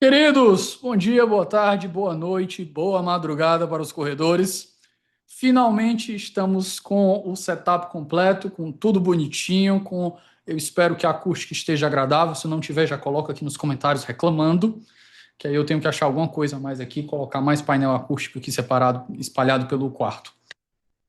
Queridos, bom dia, boa tarde, boa noite, boa madrugada para os corredores. Finalmente estamos com o setup completo, com tudo bonitinho, eu espero que a acústica esteja agradável. Se não tiver, já coloca aqui nos comentários reclamando, que aí eu tenho que achar alguma coisa a mais aqui, colocar mais painel acústico aqui separado, espalhado pelo quarto.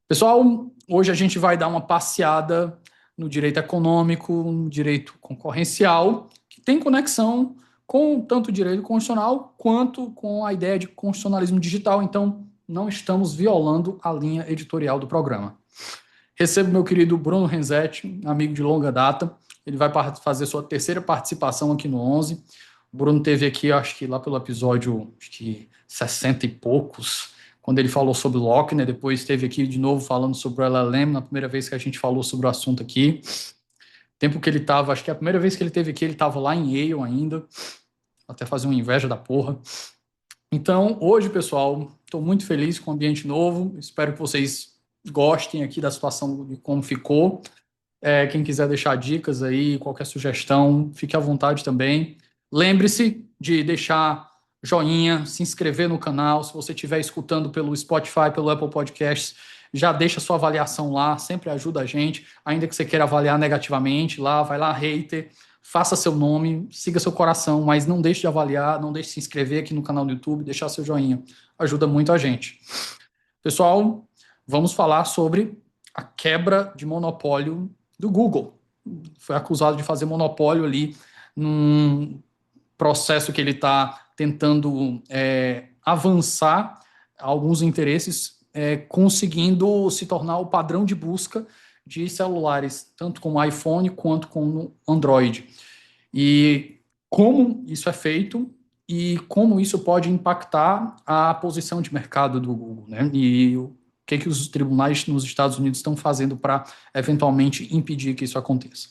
Pessoal, hoje a gente vai dar uma passeada no direito econômico, no direito concorrencial, que tem conexão com tanto o direito constitucional quanto com a ideia de constitucionalismo digital. Então, não estamos violando a linha editorial do programa. Recebo meu querido Bruno Renzetti, amigo de longa data. Ele vai fazer sua terceira participação aqui no 11. O Bruno teve aqui, acho que lá pelo episódio 60 e poucos, quando ele falou sobre o Lochner. Depois esteve aqui de novo falando sobre o LLM, na primeira vez que a gente falou sobre o assunto aqui. Tempo que ele estava, acho que a primeira vez que ele esteve aqui, ele estava lá em Yale ainda, até fazer uma inveja da porra. Então, hoje, pessoal, estou muito feliz com o ambiente novo. Espero que vocês gostem aqui da situação de como ficou. Quem quiser deixar dicas aí, qualquer sugestão, fique à vontade também. Lembre-se de deixar joinha, se inscrever no canal. Se você estiver escutando pelo Spotify, pelo Apple Podcasts, já deixa sua avaliação lá, sempre ajuda a gente. Ainda que você queira avaliar negativamente, lá, vai lá, hater, faça seu nome, siga seu coração, mas não deixe de avaliar, não deixe de se inscrever aqui no canal do YouTube, deixar seu joinha. Ajuda muito a gente. Pessoal, vamos falar sobre a quebra de monopólio do Google. Foi acusado de fazer monopólio ali num processo que ele está tentando avançar alguns interesses, conseguindo se tornar o padrão de busca de celulares, tanto com iPhone quanto com Android. E como isso é feito e como isso pode impactar a posição de mercado do Google, né? E o que os tribunais nos Estados Unidos estão fazendo para eventualmente impedir que isso aconteça.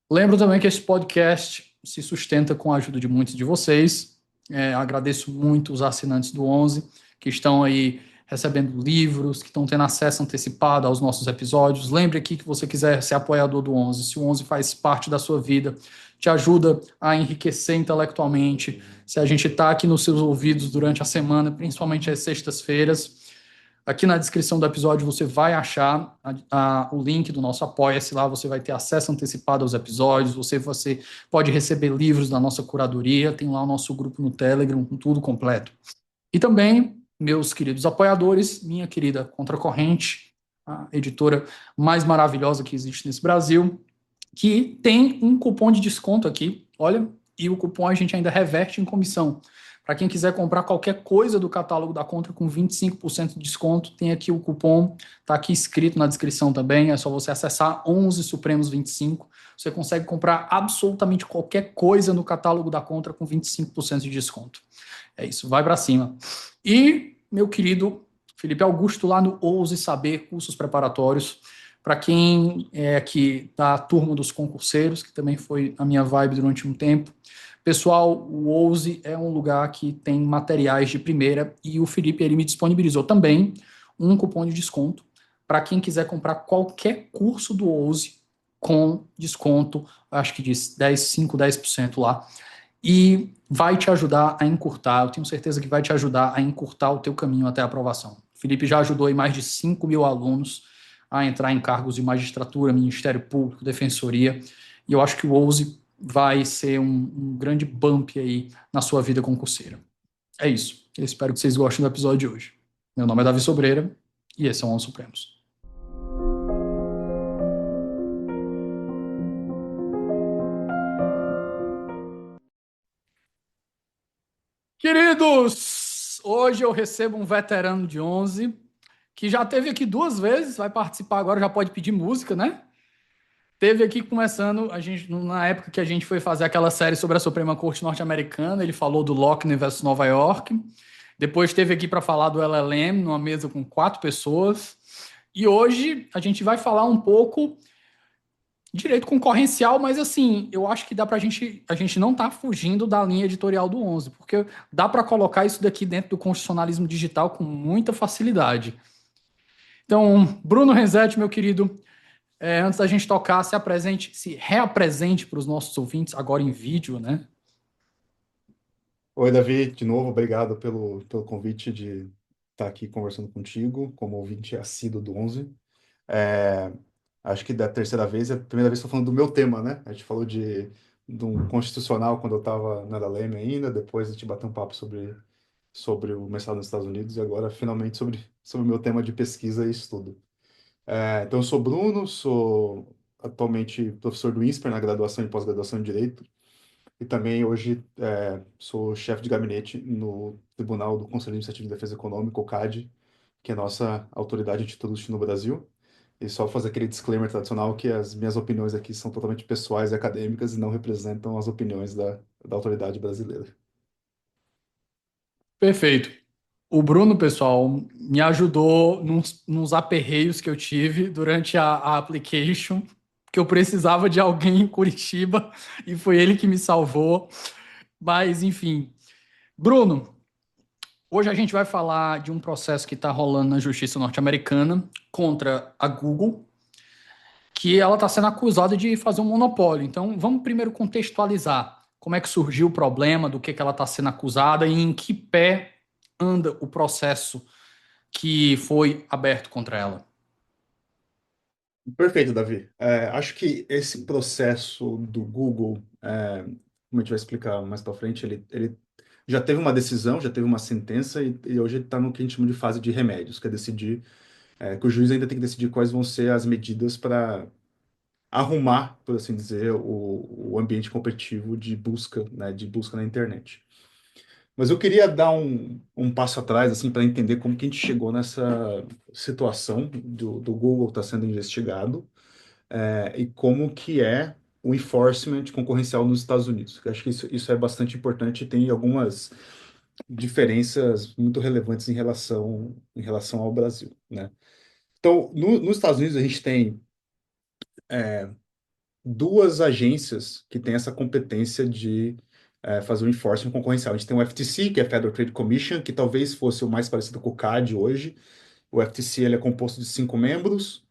Lembro também que esse podcast se sustenta com a ajuda de muitos de vocês. Agradeço muito os assinantes do 11 que estão aí recebendo livros, que estão tendo acesso antecipado aos nossos episódios. Lembre aqui que você quiser ser apoiador do 11, se o 11 faz parte da sua vida, te ajuda a enriquecer intelectualmente, se a gente está aqui nos seus ouvidos durante a semana, principalmente às sextas-feiras. Aqui na descrição do episódio você vai achar o link do nosso Apoia-se. Lá você vai ter acesso antecipado aos episódios, você pode receber livros da nossa curadoria, tem lá o nosso grupo no Telegram, com tudo completo. E também, meus queridos apoiadores, minha querida Contracorrente, a editora mais maravilhosa que existe nesse Brasil, que tem um cupom de desconto aqui, olha, e o cupom a gente ainda reverte em comissão. Para quem quiser comprar qualquer coisa do catálogo da Contra com 25% de desconto, tem aqui o cupom, está aqui escrito na descrição também, é só você acessar 11 Supremos 25. Você consegue comprar absolutamente qualquer coisa no catálogo da Contra com 25% de desconto. É isso, vai para cima. E, meu querido Felipe Augusto, lá no Ouse Saber, cursos preparatórios, para quem é aqui da turma dos concurseiros, que também foi a minha vibe durante um tempo. Pessoal, o Ouse é um lugar que tem materiais de primeira e o Felipe ele me disponibilizou também um cupom de desconto para quem quiser comprar qualquer curso do Ouse com desconto, acho que de 10% lá, e vai te ajudar a encurtar, eu tenho certeza que vai te ajudar a encurtar o teu caminho até a aprovação. O Felipe já ajudou aí mais de 5 mil alunos a entrar em cargos de magistratura, Ministério Público, Defensoria, e eu acho que o Ouse vai ser um grande bump aí na sua vida concurseira. É isso. Eu espero que vocês gostem do episódio de hoje. Meu nome é Davi Sobreira e esse é o 11 Supremos. Queridos, hoje eu recebo um veterano de 11 que já esteve aqui 2 vezes, vai participar agora, já pode pedir música, né? Teve aqui começando, na época que a gente foi fazer aquela série sobre a Suprema Corte Norte-Americana, ele falou do Lochner versus Nova York. Depois esteve aqui para falar do LLM, numa mesa com 4 pessoas. E hoje a gente vai falar um pouco direito concorrencial, mas assim, eu acho que dá pra gente, a gente não tá fugindo da linha editorial do 11, porque dá para colocar isso daqui dentro do constitucionalismo digital com muita facilidade. Então, Bruno Renzetti, meu querido, antes da gente tocar, se apresente, se reapresente para os nossos ouvintes, agora em vídeo, né? Oi, Davi, de novo, obrigado pelo convite de estar aqui conversando contigo, como ouvinte assíduo do 11. É, acho que da terceira vez, é a primeira vez que estou falando do meu tema, né? A gente falou de um constitucional quando eu estava na LM ainda, depois a gente bateu um papo sobre o mestrado nos Estados Unidos e agora finalmente sobre o meu tema de pesquisa e estudo. Então, eu sou Bruno, sou atualmente professor do INSPER na graduação e pós-graduação em Direito. E também hoje sou chefe de gabinete no Tribunal do Conselho Administrativo de Defesa Econômica, o CAD, que é a nossa autoridade antitruste no Brasil. E só fazer aquele disclaimer tradicional que as minhas opiniões aqui são totalmente pessoais e acadêmicas e não representam as opiniões da autoridade brasileira. Perfeito. O Bruno, pessoal, me ajudou nos aperreios que eu tive durante a application, que eu precisava de alguém em Curitiba e foi ele que me salvou. Mas, enfim. Bruno, hoje a gente vai falar de um processo que está rolando na justiça norte-americana contra a Google, que ela está sendo acusada de fazer um monopólio. Então, vamos primeiro contextualizar como é que surgiu o problema, do que ela está sendo acusada e em que pé anda o processo que foi aberto contra ela. Perfeito, Davi. Acho que esse processo do Google, como a gente vai explicar mais para frente, ele já teve uma decisão, já teve uma sentença e hoje ele está no que a gente chama de fase de remédios, que é decidir, que o juiz ainda tem que decidir quais vão ser as medidas para arrumar, por assim dizer, o ambiente competitivo de busca, né, de busca na internet. Mas eu queria dar um passo atrás, assim, para entender como que a gente chegou nessa situação do Google estar sendo investigado, e como que é o enforcement concorrencial nos Estados Unidos. Eu acho que isso é bastante importante e tem algumas diferenças muito relevantes em relação ao Brasil, né? Então, nos Estados Unidos, a gente tem duas agências que têm essa competência de fazer o enforcement concorrencial. A gente tem o FTC, que é a Federal Trade Commission, que talvez fosse o mais parecido com o CAD hoje. O FTC ele é composto de 5 membros.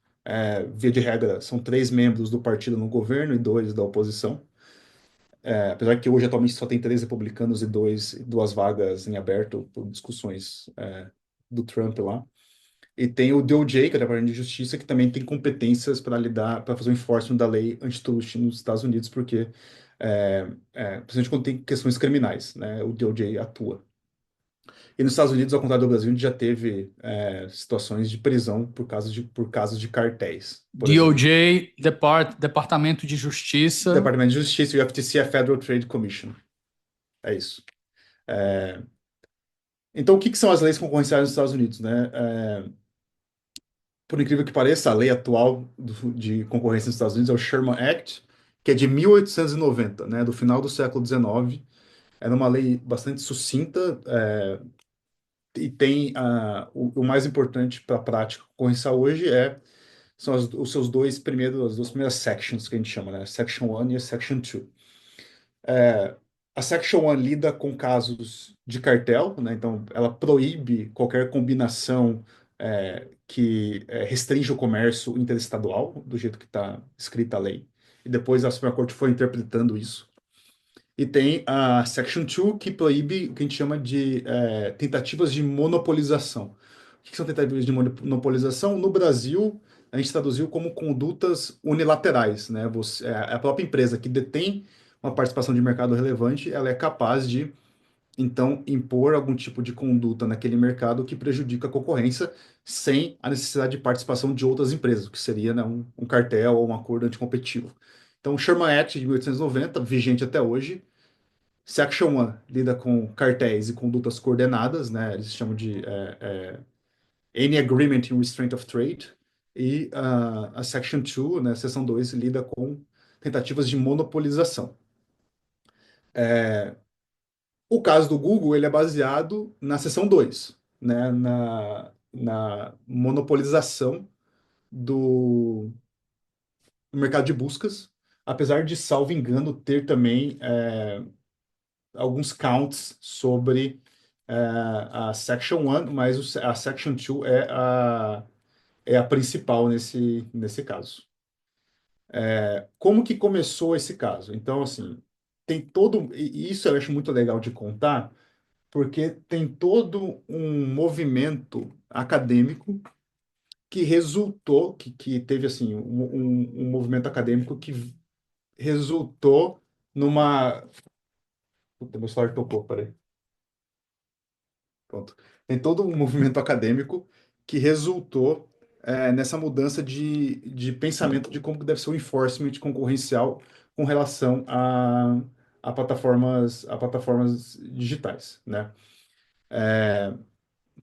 Via de regra, são 3 membros do partido no governo e 2 da oposição. Apesar que hoje atualmente só tem 3 republicanos e duas vagas em aberto por discussões do Trump lá. E tem o DOJ, que é o Departamento de Justiça, que também tem competências para lidar, para fazer o enforcement da lei antitruste nos Estados Unidos, porque, principalmente quando tem questões criminais, né, o DOJ atua. E nos Estados Unidos, ao contrário do Brasil, a gente já teve situações de prisão por casos de cartéis, por exemplo. DOJ, Departamento de Justiça. Departamento de Justiça e o FTC é Federal Trade Commission. É isso. Então, o que que são as leis concorrenciais nos Estados Unidos, né? Por incrível que pareça, a lei atual de concorrência nos Estados Unidos é o Sherman Act, que é de 1890, né, do final do século XIX. Era uma lei bastante sucinta, e tem o mais importante para a prática concorrencial hoje são os seus as duas primeiras sections que a gente chama, né, Section 1 e a Section 2. A Section 1 lida com casos de cartel, né? Então ela proíbe qualquer combinação que restringe o comércio interestadual, do jeito que está escrita a lei. E depois a Suprema Corte foi interpretando isso. E tem a Section 2, que proíbe o que a gente chama de tentativas de monopolização. O que são tentativas de monopolização? No Brasil, a gente traduziu como condutas unilaterais, né? A própria empresa que detém uma participação de mercado relevante, ela é capaz de, então, impor algum tipo de conduta naquele mercado que prejudica a concorrência sem a necessidade de participação de outras empresas, o que seria, né, um cartel ou um acordo anticompetitivo. Então, o Sherman Act de 1890, vigente até hoje. Section 1 lida com cartéis e condutas coordenadas, né? Eles chamam de Any Agreement in Restraint of Trade. E a Section 2, né, Seção 2, lida com tentativas de monopolização. O caso do Google ele é baseado na Seção 2, né, na monopolização do mercado de buscas, apesar de, salvo engano, ter também alguns counts sobre a Section 1, mas a Section 2 é a principal nesse caso. Como que começou esse caso? Então, assim, tem todo, e isso eu acho muito legal de contar, porque tem todo um movimento acadêmico que resultou, que teve assim, um movimento acadêmico que resultou numa. Puta, meu celular tocou, peraí. Pronto. Tem todo um movimento acadêmico que resultou nessa mudança de pensamento de como que deve ser o enforcement concorrencial com relação a plataformas digitais, né?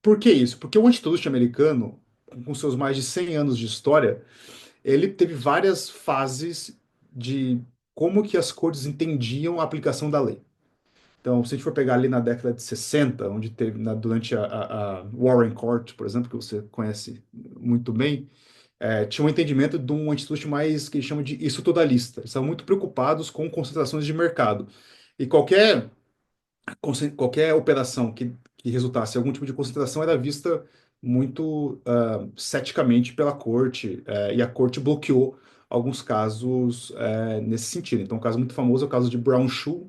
Por que isso? Porque o antitrust americano, com seus mais de 100 anos de história, ele teve várias fases de como que as cortes entendiam a aplicação da lei. Então, se a gente for pegar ali na década de 60, onde teve, durante a Warren Court, por exemplo, que você conhece muito bem, tinha um entendimento de um antitrust mais que eles chamam de estruturalista. Eles estavam muito preocupados com concentrações de mercado. E qualquer operação que resultasse em algum tipo de concentração era vista muito ceticamente pela corte, e a corte bloqueou alguns casos nesse sentido. Então, um caso muito famoso é o caso de Brown Shoe,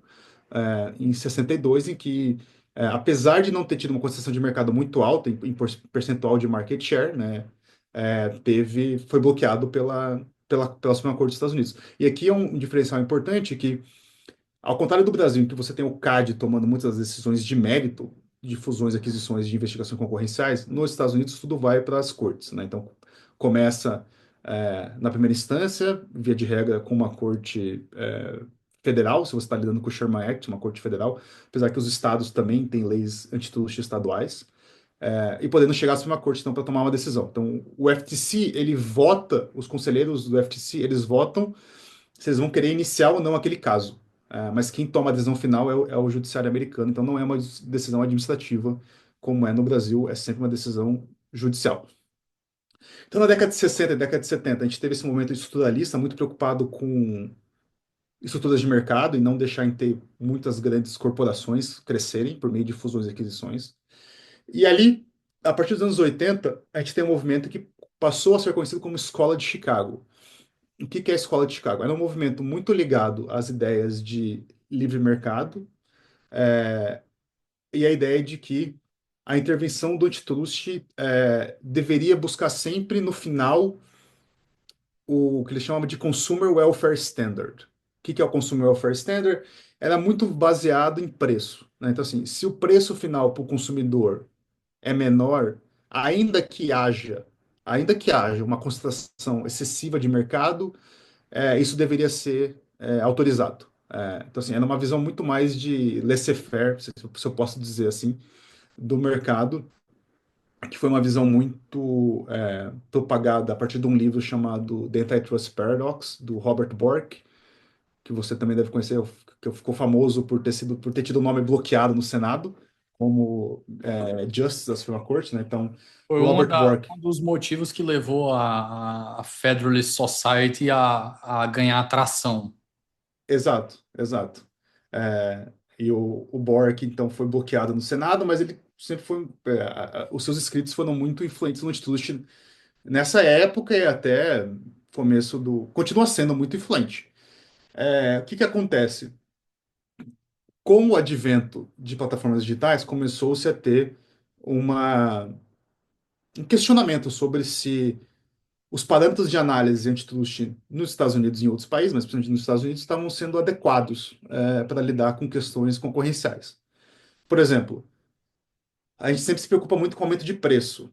em 62, em que, apesar de não ter tido uma concentração de mercado muito alta em percentual de market share, né, foi bloqueado pela Suprema Corte dos Estados Unidos. E aqui é um diferencial importante que ao contrário do Brasil, em que você tem o CAD tomando muitas das decisões de mérito, de fusões, aquisições, de investigações concorrenciais, nos Estados Unidos tudo vai para as cortes, né? Então, começa na primeira instância, via de regra, com uma corte federal, se você está lidando com o Sherman Act, uma corte federal, apesar que os estados também têm leis antitruste estaduais, e podendo chegar à Suprema Corte, então, para tomar uma decisão. Então, o FTC, ele vota, os conselheiros do FTC, eles votam se eles vão querer iniciar ou não aquele caso. Mas quem toma a decisão final é o judiciário americano, então não é uma decisão administrativa, como é no Brasil, é sempre uma decisão judicial. Então, na década de 60 e década de 70, a gente teve esse momento estruturalista, muito preocupado com estruturas de mercado e não deixar em ter muitas grandes corporações crescerem por meio de fusões e aquisições. E ali, a partir dos anos 80, a gente tem um movimento que passou a ser conhecido como Escola de Chicago. O que é a Escola de Chicago? Era um movimento muito ligado às ideias de livre mercado, e a ideia de que a intervenção do antitrust deveria buscar sempre, no final, o que eles chamam de Consumer Welfare Standard. O que é o Consumer Welfare Standard? Era muito baseado em preço, né? Então, assim, se o preço final para o consumidor é menor, ainda que haja, ainda que haja uma concentração excessiva de mercado, isso deveria ser autorizado. Então, assim, era uma visão muito mais de laissez-faire, se eu posso dizer assim, do mercado, que foi uma visão muito propagada a partir de um livro chamado The Antitrust Paradox, do Robert Bork, que você também deve conhecer, que ficou famoso por ter tido o nome bloqueado no Senado, como Justice da Suprema Corte, né? Então, Foi o Robert Bork. um dos motivos que levou a Federalist Society a ganhar atração. Exato, exato. E o Bork, então, foi bloqueado no Senado, mas ele sempre foi. Os seus escritos foram muito influentes no antitrust nessa época e até começo do. Continua sendo muito influente. O que que acontece? Com o advento de plataformas digitais, começou-se a ter uma, um questionamento sobre se os parâmetros de análise antitrust nos Estados Unidos e em outros países, mas principalmente nos Estados Unidos, estavam sendo adequados para lidar com questões concorrenciais. Por exemplo, a gente sempre se preocupa muito com aumento de preço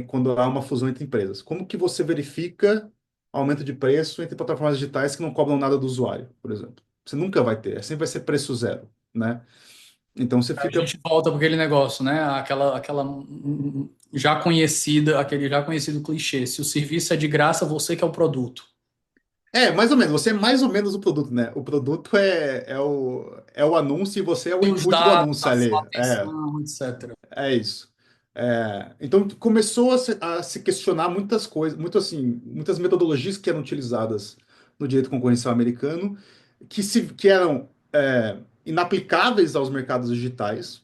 quando há uma fusão entre empresas. Como que você verifica aumento de preço entre plataformas digitais que não cobram nada do usuário, por exemplo? Você nunca vai ter, sempre vai ser preço zero, né? Então você A fica. gente volta para aquele negócio, né? Aquela já conhecida, aquele já conhecido clichê. Se o serviço é de graça, você que é o produto. Mais ou menos, você é mais ou menos o produto, né? O produto é o anúncio e você é o E os input do dados, anúncio a sua ali. atenção, etc. É isso. Então começou a se questionar muitas coisas, muito assim, muitas metodologias que eram utilizadas no direito concorrencial americano, que eram inaplicáveis aos mercados digitais.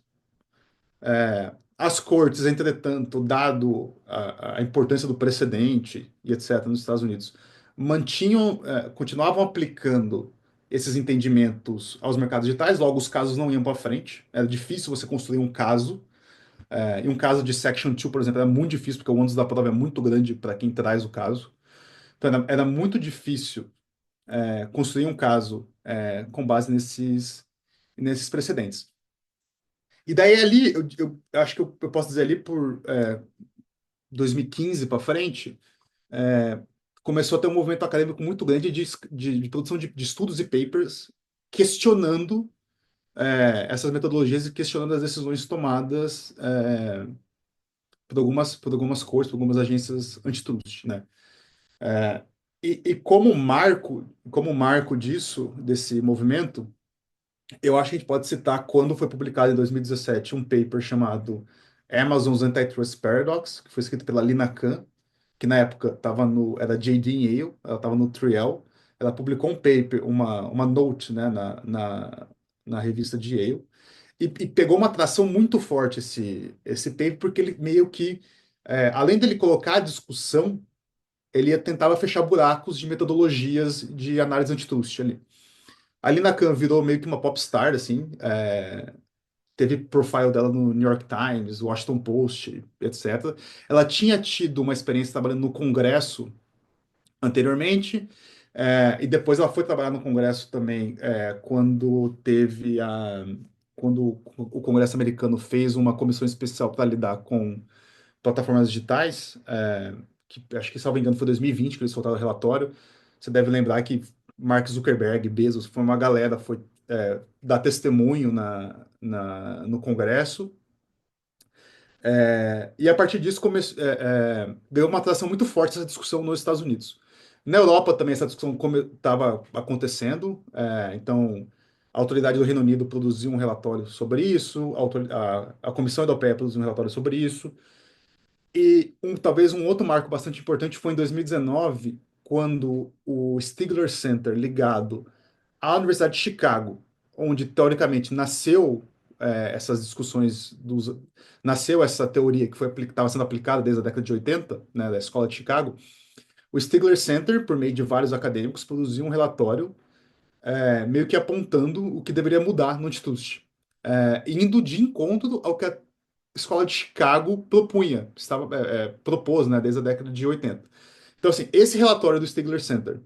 As cortes, entretanto, dado a importância do precedente e etc., nos Estados Unidos, continuavam aplicando esses entendimentos aos mercados digitais, logo os casos não iam para frente, era difícil você construir um caso, e um caso de Section 2, por exemplo, era muito difícil, porque o ônus da prova é muito grande para quem traz o caso. Então, era muito difícil construir um caso com base nesses precedentes. E daí ali, eu acho que eu posso dizer ali por 2015 para frente, é, começou a ter um movimento acadêmico muito grande de produção de estudos e papers questionando essas metodologias e questionando as decisões tomadas por algumas cortes, por algumas agências antitrust, né? E como marco desse movimento, eu acho que a gente pode citar quando foi publicado em 2017 um paper chamado Amazon's Antitrust Paradox, que foi escrito pela Lina Khan, que na época era JD Yale, ela estava no Triel. Ela publicou um paper, uma note, né, na revista de Yale, e pegou uma atração muito forte esse paper, porque ele meio que, além dele colocar a discussão, ele tentava fechar buracos de metodologias de análise antitrust ali. A Lina Khan virou meio que uma popstar, assim, teve profile dela no New York Times, Washington Post, etc. Ela tinha tido uma experiência trabalhando no Congresso anteriormente, e depois ela foi trabalhar no Congresso também quando o Congresso americano fez uma comissão especial para lidar com plataformas digitais, que acho que, salvo engano, foi 2020 que eles soltaram o relatório. Você deve lembrar que Mark Zuckerberg, Bezos, foi uma galera, foi dar testemunho no Congresso. E a partir disso ganhou uma atração muito forte essa discussão nos Estados Unidos. Na Europa também essa discussão estava acontecendo, então a autoridade do Reino Unido produziu um relatório sobre isso, a Comissão Europeia produziu um relatório sobre isso, e talvez um outro marco bastante importante foi em 2019, quando o Stigler Center, ligado à Universidade de Chicago, onde teoricamente essas discussões nasceu essa teoria que estava sendo aplicada desde a década de 80, né, da Escola de Chicago. O Stigler Center, por meio de vários acadêmicos, produziu um relatório meio que apontando o que deveria mudar no antitrust, indo de encontro ao que a Escola de Chicago propôs, né, desde a década de 80. Então, assim, esse relatório do Stigler Center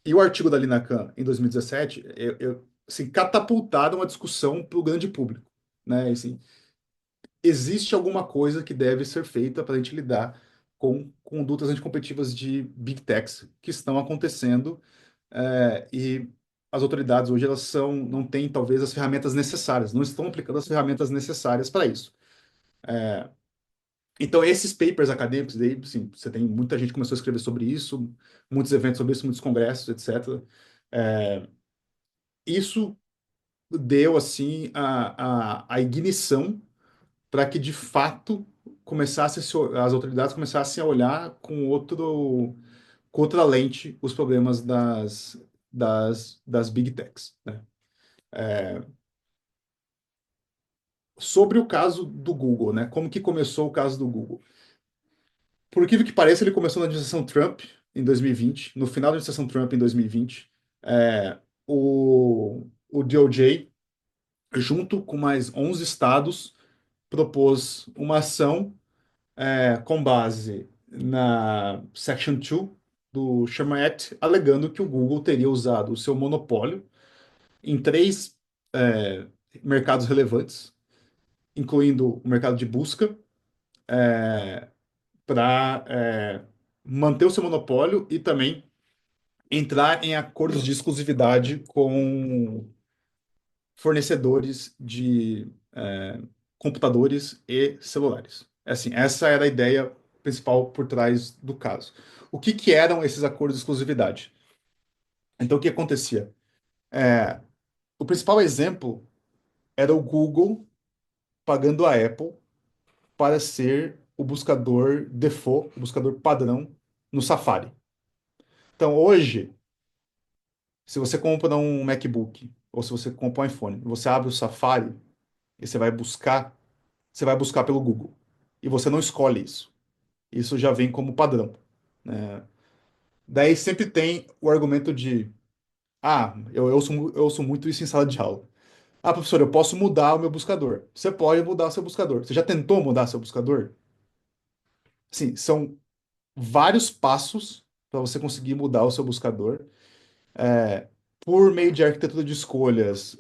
e o artigo da Lina Khan, em 2017, assim, catapultaram a discussão para o grande público, né? Assim, existe alguma coisa que deve ser feita para a gente lidar com condutas anticompetitivas de big techs que estão acontecendo, e as autoridades hoje não têm talvez as ferramentas necessárias, não estão aplicando as ferramentas necessárias para isso. Então, esses papers acadêmicos, daí, assim, você tem muita gente que começou a escrever sobre isso, muitos eventos sobre isso, muitos congressos, etc. Isso deu, assim, a ignição para que, de fato, as autoridades começassem a olhar com outra lente os problemas das big techs, né? Sobre o caso do Google, né? Como que começou o caso do Google? Por incrível que pareça, ele começou na administração Trump em 2020, no final da administração Trump em 2020. O DOJ, junto com mais 11 estados, propôs uma ação com base na Section 2 do Sherman Act, alegando que o Google teria usado o seu monopólio em três mercados relevantes, incluindo o mercado de busca, para manter o seu monopólio e também entrar em acordos de exclusividade com fornecedores de computadores e celulares. Assim, essa era a ideia principal por trás do caso. O que eram esses acordos de exclusividade? Então, o que acontecia? O principal exemplo era o Google pagando a Apple para ser o buscador default, o buscador padrão no Safari. Então, hoje, se você compra um MacBook ou se você compra um iPhone, você abre o Safari e você vai buscar pelo Google. E você não escolhe isso. Isso já vem como padrão, né? Daí sempre tem o argumento de Eu ouço muito isso em sala de aula. Ah, professor, eu posso mudar o meu buscador. Você pode mudar o seu buscador. Você já tentou mudar seu buscador? Sim, são vários passos para você conseguir mudar o seu buscador, é, por meio de arquitetura de escolhas,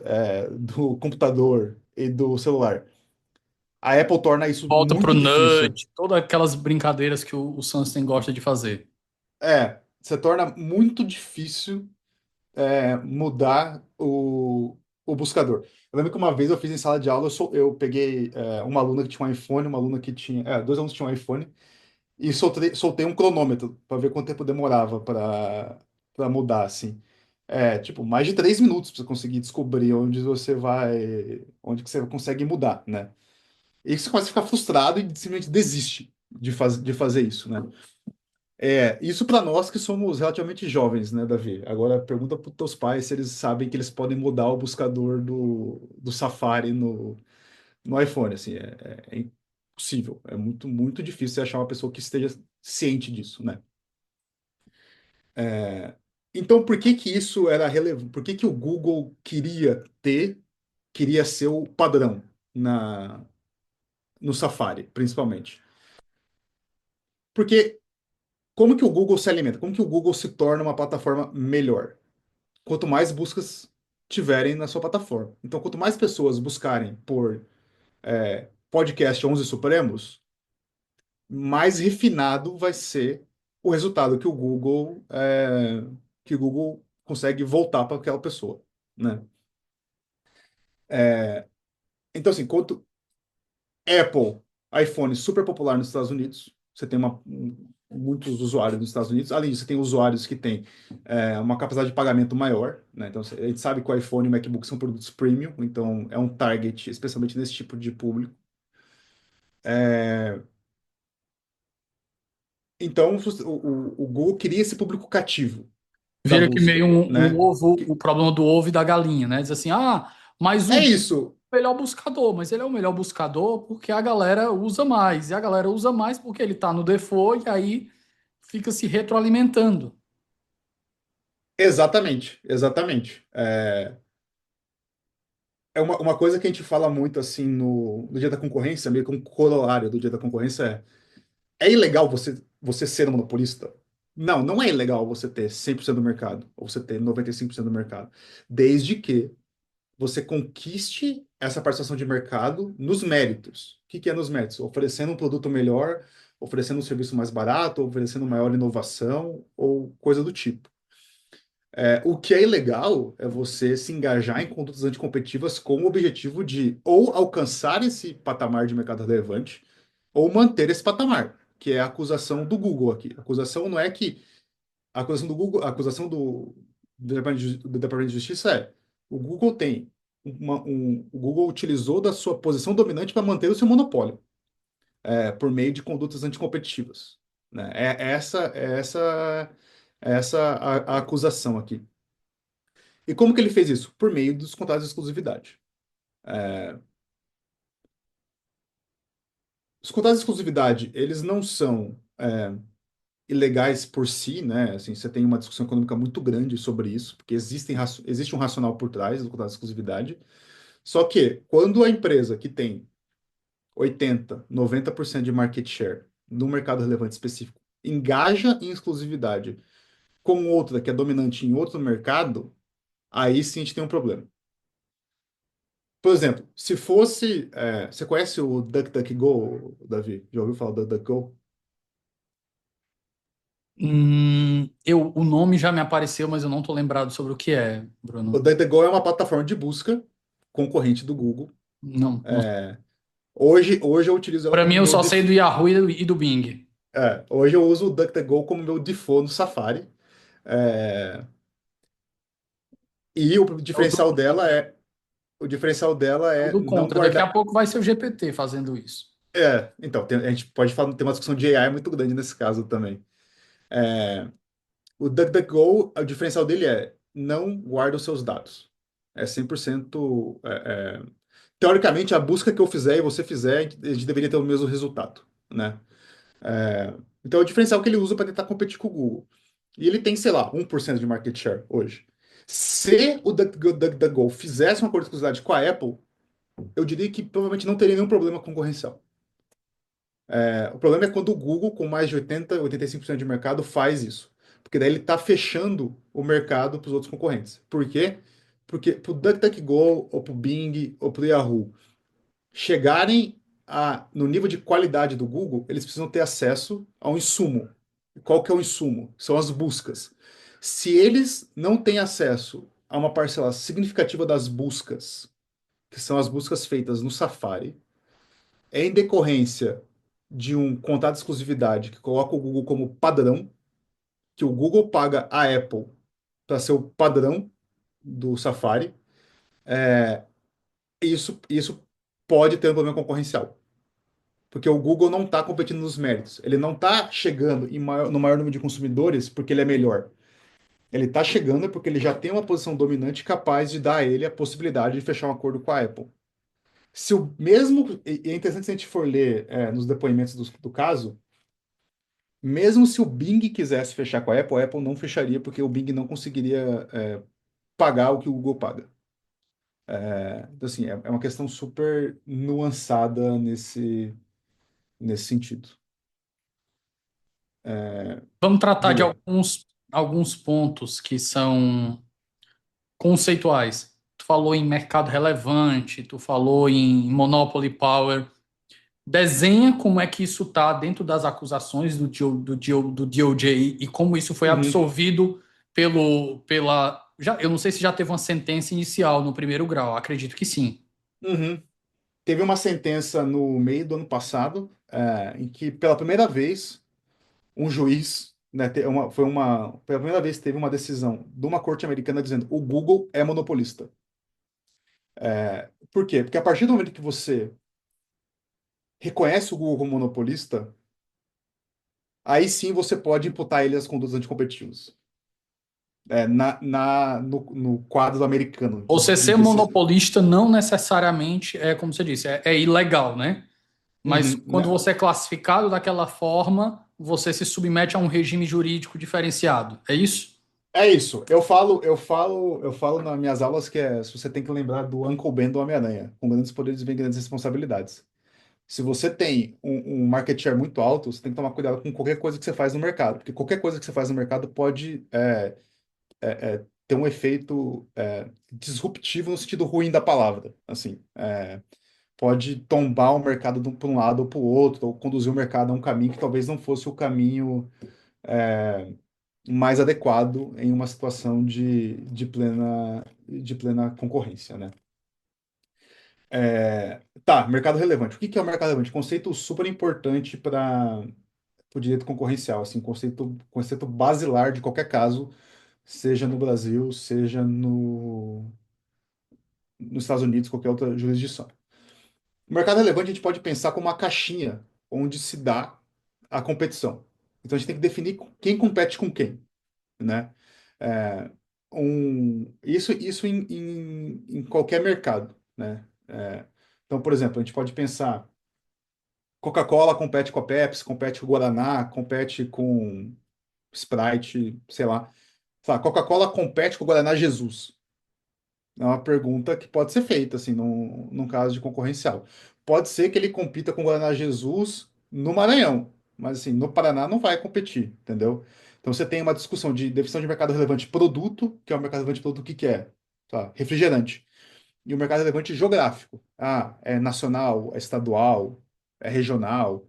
do computador e do celular. A Apple torna isso Volta pro muito difícil. nudge, todas aquelas brincadeiras que o Sunstein gosta de fazer. Você torna muito difícil mudar o buscador. Eu lembro que uma vez eu fiz em sala de aula, eu peguei uma aluna que tinha um iPhone, uma aluna que tinha. Dois alunos que tinham um iPhone, e soltei um cronômetro para ver quanto tempo demorava para mudar, assim. Tipo, mais de 3 minutos para você conseguir descobrir onde que você consegue mudar, né? E você começa a ficar frustrado e simplesmente desiste de fazer isso, né? Isso para nós que somos relativamente jovens, né, Davi? Agora pergunta para os teus pais se eles sabem que eles podem mudar o buscador do Safari no iPhone, assim, é impossível. É muito, muito difícil você achar uma pessoa que esteja ciente disso, né? Então, por que que isso era relevante? Por que que o Google queria ser o padrão no Safari, principalmente? Porque como que o Google se alimenta? Como que o Google se torna uma plataforma melhor? Quanto mais buscas tiverem na sua plataforma. Então, quanto mais pessoas buscarem por podcast 11 Supremos, mais refinado vai ser o resultado que o Google consegue voltar para aquela pessoa, né? Então, assim, quanto Apple, iPhone super popular nos Estados Unidos, você tem muitos usuários nos Estados Unidos. Além disso, você tem usuários que têm uma capacidade de pagamento maior, né? Então, a gente sabe que o iPhone e o MacBook são produtos premium, então é um target, especialmente nesse tipo de público. Então, o Google queria esse público cativo da Vira que meio busca, um né? ovo, o problema do ovo e da galinha, né? Diz assim, mas É o isso, melhor buscador, mas ele é o melhor buscador porque a galera usa mais, e a galera usa mais porque ele tá no default e aí fica se retroalimentando. exatamente, exatamente. É uma coisa que a gente fala muito assim no Dia da Concorrência, meio que um corolário do Dia da Concorrência é ilegal você ser um monopolista? Não, não é ilegal você ter 100% do mercado, ou você ter 95% do mercado, desde que você conquiste essa participação de mercado nos méritos. O que que é nos méritos? Oferecendo um produto melhor, oferecendo um serviço mais barato, oferecendo maior inovação, ou coisa do tipo. O que é ilegal é você se engajar em condutas anticompetitivas com o objetivo de ou alcançar esse patamar de mercado relevante ou manter esse patamar, que é a acusação do Google aqui. A acusação não é que a acusação do Google, a acusação do Departamento de Justiça o Google tem o Google utilizou da sua posição dominante para manter o seu monopólio, por meio de condutas anticompetitivas, né? É essa a acusação aqui. E como que ele fez isso? Por meio dos contratos de exclusividade. Os contratos de exclusividade, eles não são ilegais por si, né? Assim, você tem uma discussão econômica muito grande sobre isso, porque existe um racional por trás do contrato de exclusividade. Só que, quando a empresa que tem 80, 90% de market share no mercado relevante específico engaja em exclusividade com outra que é dominante em outro mercado, aí sim a gente tem um problema. Por exemplo, se fosse. Você conhece o DuckDuckGo, Davi? Já ouviu falar do DuckDuckGo? O nome já me apareceu, mas eu não tô lembrado sobre o que é, O Bruno. DuckDuckGo é uma plataforma de busca concorrente do Google. Não, não. Hoje eu utilizo ela Para mim, como eu meu só sei do Yahoo e do Bing. hoje eu uso o DuckDuckGo como meu default no Safari. É, e Eu do, o diferencial dela eu é do não contra. Daqui a guardar. pouco vai ser o GPT fazendo isso. Então, a gente pode falar, tem uma discussão de AI muito grande nesse caso também. O DuckDuckGo, o diferencial dele é não guarda os seus dados. É 100%. Teoricamente, a busca que eu fizer e você fizer, a gente deveria ter o mesmo resultado, né? Então, é o diferencial que ele usa para tentar competir com o Google. E ele tem, sei lá, 1% de market share hoje. Se o DuckDuckGo fizesse uma acordo de exclusividade com a Apple, eu diria que provavelmente não teria nenhum problema concorrencial. O problema é quando o Google, com mais de 85% de mercado, faz isso. Porque daí ele está fechando o mercado para os outros concorrentes. Por quê? Porque para o DuckDuckGo, ou para o Bing, ou para o Yahoo chegarem no nível de qualidade do Google, eles precisam ter acesso a um insumo. Qual que é o insumo? São as buscas. Se eles não têm acesso a uma parcela significativa das buscas, que são as buscas feitas no Safari, é em decorrência de um contrato de exclusividade que coloca o Google como padrão, que o Google paga a Apple para ser o padrão do Safari, isso pode ter um problema concorrencial. Porque o Google não está competindo nos méritos. Ele não está chegando no maior número de consumidores porque ele é melhor. Ele está chegando porque ele já tem uma posição dominante capaz de dar a ele a possibilidade de fechar um acordo com a Apple. Se o mesmo, e é interessante se a gente for ler nos depoimentos do caso, mesmo se o Bing quisesse fechar com a Apple não fecharia porque o Bing não conseguiria pagar o que o Google paga. Então, assim, é uma questão super nuançada nesse sentido. Vamos tratar de Diga. alguns pontos que são conceituais. Tu falou em mercado relevante, tu falou em monopoly power. Desenha como é que isso está dentro das acusações do DOJ e como isso foi Uhum. absorvido eu não sei se já teve uma sentença inicial no primeiro grau, acredito que sim. Uhum. Teve uma sentença no meio do ano passado, em que, pela primeira vez, um juiz, né, pela primeira vez teve uma decisão de uma corte americana dizendo o Google é monopolista. Por quê? Porque a partir do momento que você reconhece o Google como monopolista, aí sim você pode imputar ele as condutas anticompetitivas. No quadro americano Você de ser decisão. monopolista não necessariamente é, como você disse, é ilegal, né? Mas Uhum, quando né? você é classificado daquela forma, você se submete a um regime jurídico diferenciado. É isso? É isso. Eu falo nas minhas aulas que se você tem que lembrar do Uncle Ben do Homem-Aranha. Com grandes poderes vem grandes responsabilidades. Se você tem um market share muito alto, você tem que tomar cuidado com qualquer coisa que você faz no mercado, porque qualquer coisa que você faz no mercado pode ter um efeito disruptivo no sentido ruim da palavra. Assim, pode tombar o mercado para um lado ou para o outro, ou conduzir o mercado a um caminho que talvez não fosse o caminho mais adequado em uma situação de plena concorrência, né? Tá, mercado relevante. O que que é o mercado relevante? Conceito super importante para o direito concorrencial, assim, conceito basilar de qualquer caso, seja no Brasil, seja nos Estados Unidos, qualquer outra jurisdição. O mercado relevante a gente pode pensar como uma caixinha onde se dá a competição. Então a gente tem que definir quem compete com quem, né? É, isso em qualquer mercado, né? Então, por exemplo, a gente pode pensar Coca-Cola compete com a Pepsi, compete com o Guaraná, compete com Sprite, sei lá. Coca-Cola compete com o Guaraná Jesus. É uma pergunta que pode ser feita, assim, num caso de concorrencial. Pode ser que ele compita com o Guaraná Jesus no Maranhão, mas, assim, no Paraná não vai competir, entendeu? Então, você tem uma discussão de definição de mercado relevante produto, que é o mercado relevante produto, o que que é? Refrigerante. E o mercado relevante geográfico. É nacional, é estadual, é regional,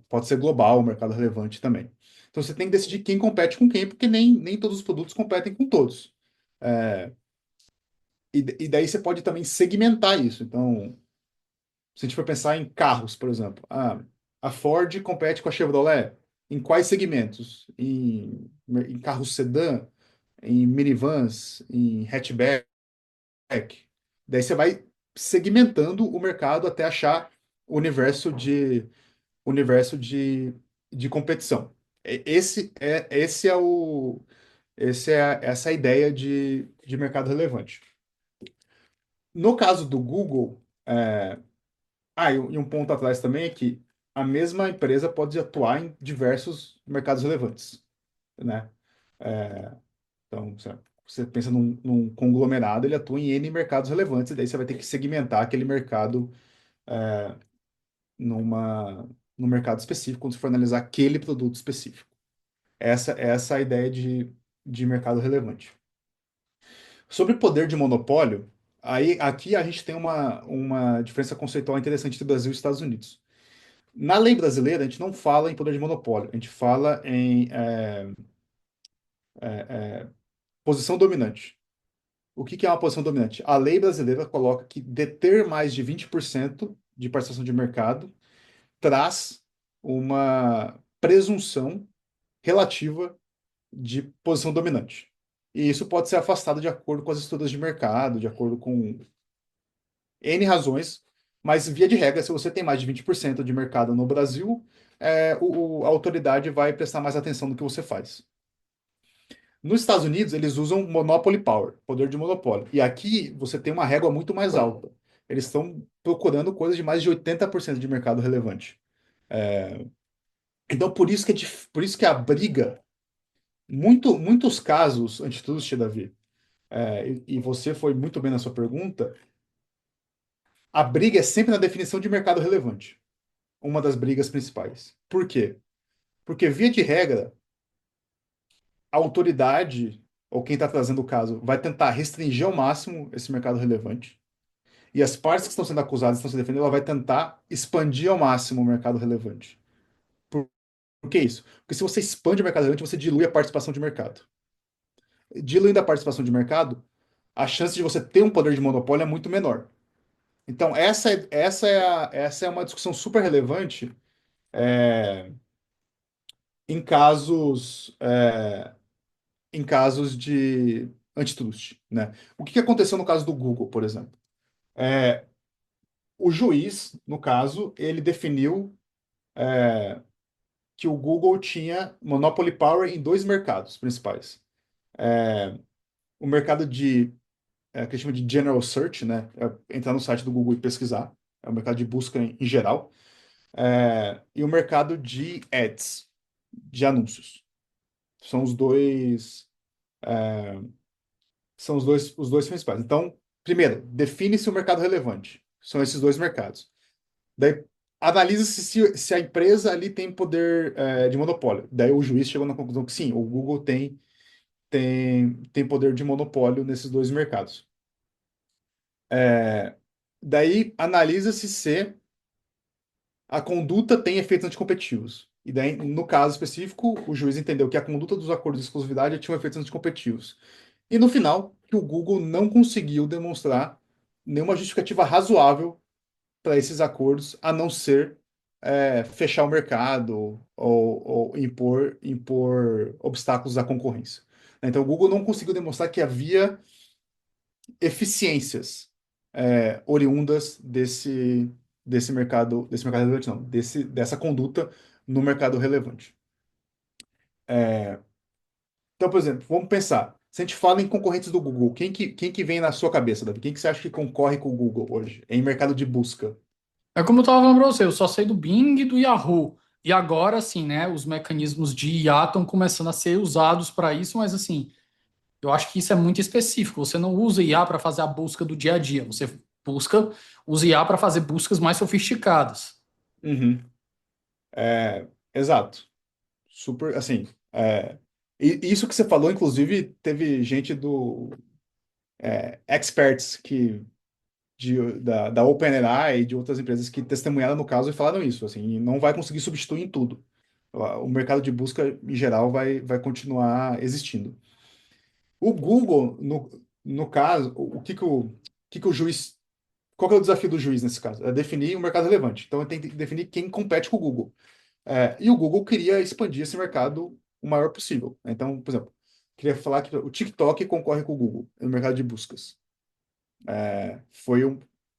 pode ser global o mercado relevante também. Então, você tem que decidir quem compete com quem, porque nem todos os produtos competem com todos. É, e daí você pode também segmentar isso. Então, se a gente for pensar em carros, por exemplo, a Ford compete com a Chevrolet em quais segmentos? Em carros sedã, em minivans, em hatchback. Daí você vai segmentando o mercado até achar o universo de competição. Essa é a ideia de mercado relevante. No caso do Google, e um ponto atrás também é que a mesma empresa pode atuar em diversos mercados relevantes, né? Então, Você pensa num conglomerado, ele atua em N mercados relevantes, e daí você vai ter que segmentar aquele mercado numa, num mercado específico, quando você for analisar aquele produto específico. Essa é a ideia de mercado relevante. Sobre poder de monopólio, aí aqui a gente tem uma diferença conceitual interessante entre Brasil e Estados Unidos. Na lei brasileira, a gente não fala em poder de monopólio, a gente fala em posição dominante. O que é uma posição dominante? A lei brasileira coloca que deter mais de 20% de participação de mercado traz uma presunção relativa de posição dominante. E isso pode ser afastado de acordo com as estruturas de mercado, de acordo com N razões, mas via de regra, se você tem mais de 20% de mercado no Brasil, a autoridade vai prestar mais atenção no que você faz. Nos Estados Unidos, eles usam monopoly power, poder de monopólio. E aqui você tem uma régua muito mais alta. Eles estão procurando coisas de mais de 80% de mercado relevante. Então, por isso que a briga, muitos casos antitrust, Davi, e você foi muito bem na sua pergunta, a briga é sempre na definição de mercado relevante. Uma das brigas principais. Por quê? Porque, via de regra, a autoridade, ou quem está trazendo o caso, vai tentar restringir ao máximo esse mercado relevante. E as partes que estão sendo acusadas, estão se defendendo, ela vai tentar expandir ao máximo o mercado relevante. Por que isso? Porque se você expande o mercado relevante, você dilui a participação de mercado. Diluindo a participação de mercado, a chance de você ter um poder de monopólio é muito menor. Então, essa é uma discussão super relevante em casos, em casos de antitrust, né? O que aconteceu no caso do Google, por exemplo? É, o juiz, no caso, ele definiu que o Google tinha monopoly power em dois mercados principais. O mercado que chama de general search, né? Entrar no site do Google e pesquisar. É o mercado de busca em geral. E o mercado de ads, de anúncios. São os dois, os dois principais. Então, primeiro, define-se o mercado relevante. São esses dois mercados. Daí, analisa-se se a empresa ali tem poder, de monopólio. Daí o juiz chegou na conclusão que sim, o Google tem poder de monopólio nesses dois mercados. Daí analisa-se se a conduta tem efeitos anticompetitivos. E daí, no caso específico, o juiz entendeu que a conduta dos acordos de exclusividade tinha efeitos anticompetitivos. E no final, que o Google não conseguiu demonstrar nenhuma justificativa razoável para esses acordos, a não ser fechar o mercado ou impor obstáculos à concorrência. Então, o Google não conseguiu demonstrar que havia eficiências oriundas desse mercado relevante, não, dessa conduta no mercado relevante. Então, por exemplo, vamos pensar. Se a gente fala em concorrentes do Google, quem que vem na sua cabeça, Davi? Quem que você acha que concorre com o Google hoje em mercado de busca? É como eu estava falando para você, eu só sei do Bing e do Yahoo. E agora, assim, né, os mecanismos de IA estão começando a ser usados para isso, mas assim, eu acho que isso é muito específico. Você não usa IA para fazer a busca do dia a dia. Usa IA para fazer buscas mais sofisticadas. Uhum. Exato. Super, assim, e isso que você falou, inclusive, teve gente do experts da OpenAI e de outras empresas que testemunharam no caso e falaram isso, assim, e não vai conseguir substituir em tudo. O mercado de busca, em geral, vai continuar existindo. O Google, no caso, o que que o juiz. Qual que é o desafio do juiz nesse caso? É definir um mercado relevante. Então, ele tem que definir quem compete com o Google. E o Google queria expandir esse mercado o maior possível. Então, por exemplo, queria falar que o TikTok concorre com o Google no mercado de buscas. Foi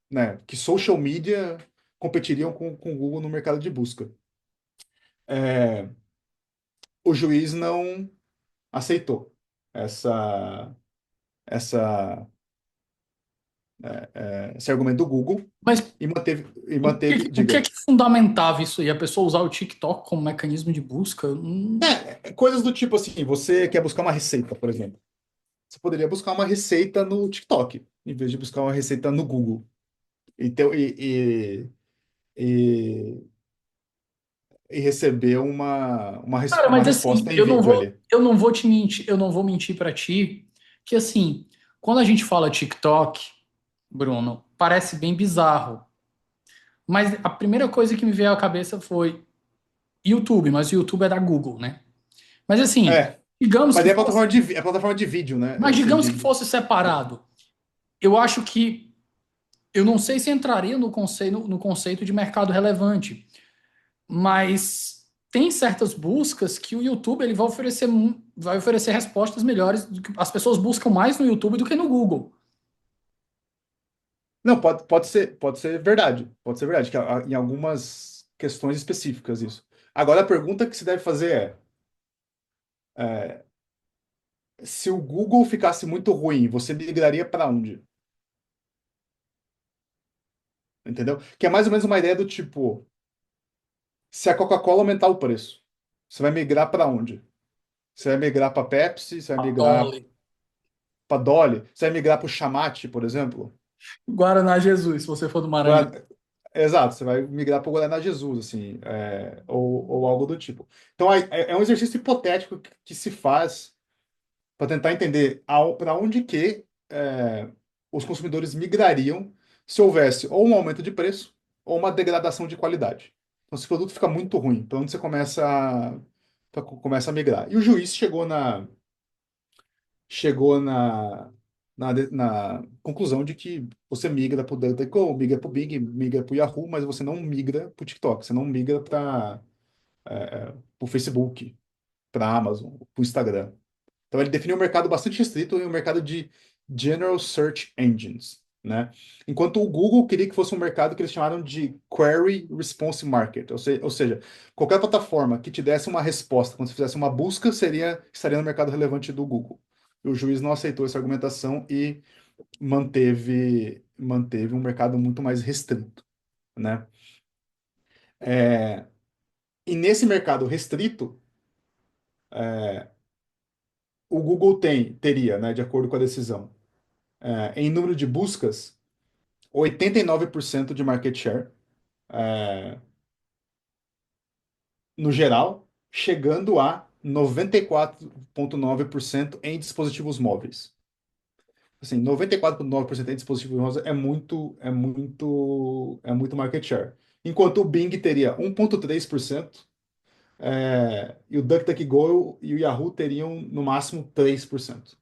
né, que social media competiriam com o Google no mercado de busca. É, o juiz não aceitou essa, essa, esse argumento do Google Mas o que é diga, que fundamentava isso aí? A pessoa usar o TikTok como mecanismo de busca? coisas do tipo assim, você quer buscar uma receita, por exemplo. Você poderia buscar uma receita no TikTok, em vez de buscar uma receita no Google. Então, e, e receber Cara, uma mas assim, resposta em vídeo ali. eu não vou te mentir, eu não vou mentir para ti que assim, quando a gente fala TikTok, Bruno, parece bem bizarro. Mas a primeira coisa que me veio à cabeça foi YouTube, mas o YouTube é da Google, né? Mas assim, É, digamos mas que é fosse, é plataforma de vídeo, né? mas Assim, digamos que fosse separado. Eu acho que eu não sei se entraria no conceito de mercado relevante, mas tem certas buscas que o YouTube ele vai oferecer respostas melhores do que as pessoas buscam mais no YouTube do que no Google. não, pode ser verdade. Pode ser verdade, que em algumas questões específicas isso. Agora a pergunta que se deve fazer é, se o Google ficasse muito ruim, você migraria para onde? Entendeu? Que é mais ou menos uma ideia do tipo, se a Coca-Cola aumentar o preço, você vai migrar para onde? Você vai migrar para Pepsi, você vai migrar Dolly. para Dolly, você vai migrar para o Chamate, por exemplo? Guaraná Jesus, se você for do Maranhão. Guara- Exato, você vai migrar para o Guaraná Jesus, assim, ou algo do tipo. Então, é um exercício hipotético que se faz para tentar entender para onde os consumidores migrariam se houvesse ou um aumento de preço ou uma degradação de qualidade. Então, se o produto fica muito ruim, para onde você começa a migrar? E o juiz chegou na conclusão de que você migra para o DuckDuckGo, migra para o Bing, migra para o Yahoo, mas você não migra para o TikTok, você não migra para o Facebook, para a Amazon, para o Instagram. Então ele definiu um mercado bastante restrito em um mercado de General Search Engines, né? Enquanto o Google queria que fosse um mercado que eles chamaram de Query Response Market, ou seja, qualquer plataforma que te desse uma resposta quando você fizesse uma busca estaria no mercado relevante do Google. E o juiz não aceitou essa argumentação e manteve um mercado muito mais restrito, né? É, e nesse mercado restrito, o Google teria, né, de acordo com a decisão, em número de buscas, 89% de market share, é, no geral, chegando a 94,9% em dispositivos móveis. Assim, 94,9% em dispositivos móveis é muito market share. Enquanto o Bing teria 1,3%, e o DuckDuckGo e o Yahoo teriam no máximo 3%.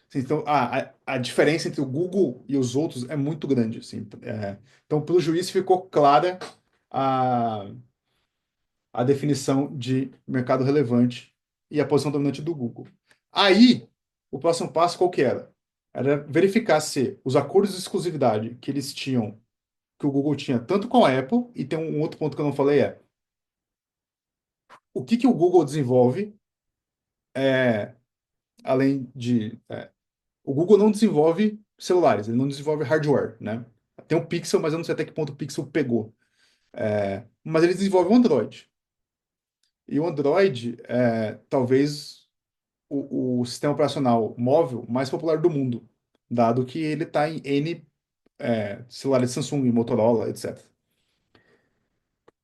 Assim, então, a diferença entre o Google e os outros é muito grande. Assim, então, para o juiz ficou clara a, a definição de mercado relevante e a posição dominante do Google. Aí, o próximo passo qual que era? Era verificar se os acordos de exclusividade que eles tinham, que o Google tinha tanto com a Apple, e tem um outro ponto que eu não falei o que o Google desenvolve, é, além de o Google não desenvolve celulares, ele não desenvolve hardware, né? Tem o Pixel, mas eu não sei até que ponto o Pixel pegou. Mas ele desenvolve o Android. E o Android é talvez o sistema operacional móvel mais popular do mundo, dado que ele está em N celulares Samsung, Motorola, etc.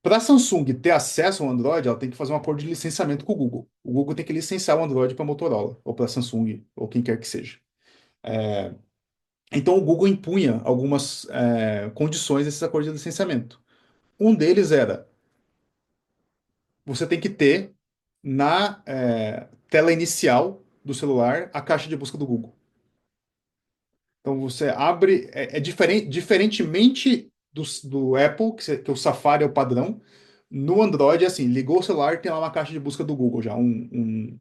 Para a Samsung ter acesso ao Android, ela tem que fazer um acordo de licenciamento com o Google. O Google tem que licenciar o Android para Motorola, ou para Samsung, ou quem quer que seja. Então, o Google impunha algumas condições desses acordos de licenciamento. Um deles era: você tem que ter na tela inicial do celular a caixa de busca do Google. Então, você abre. Diferentemente do Apple, que o Safari é o padrão, no Android é assim: ligou o celular, tem lá uma caixa de busca do Google já, como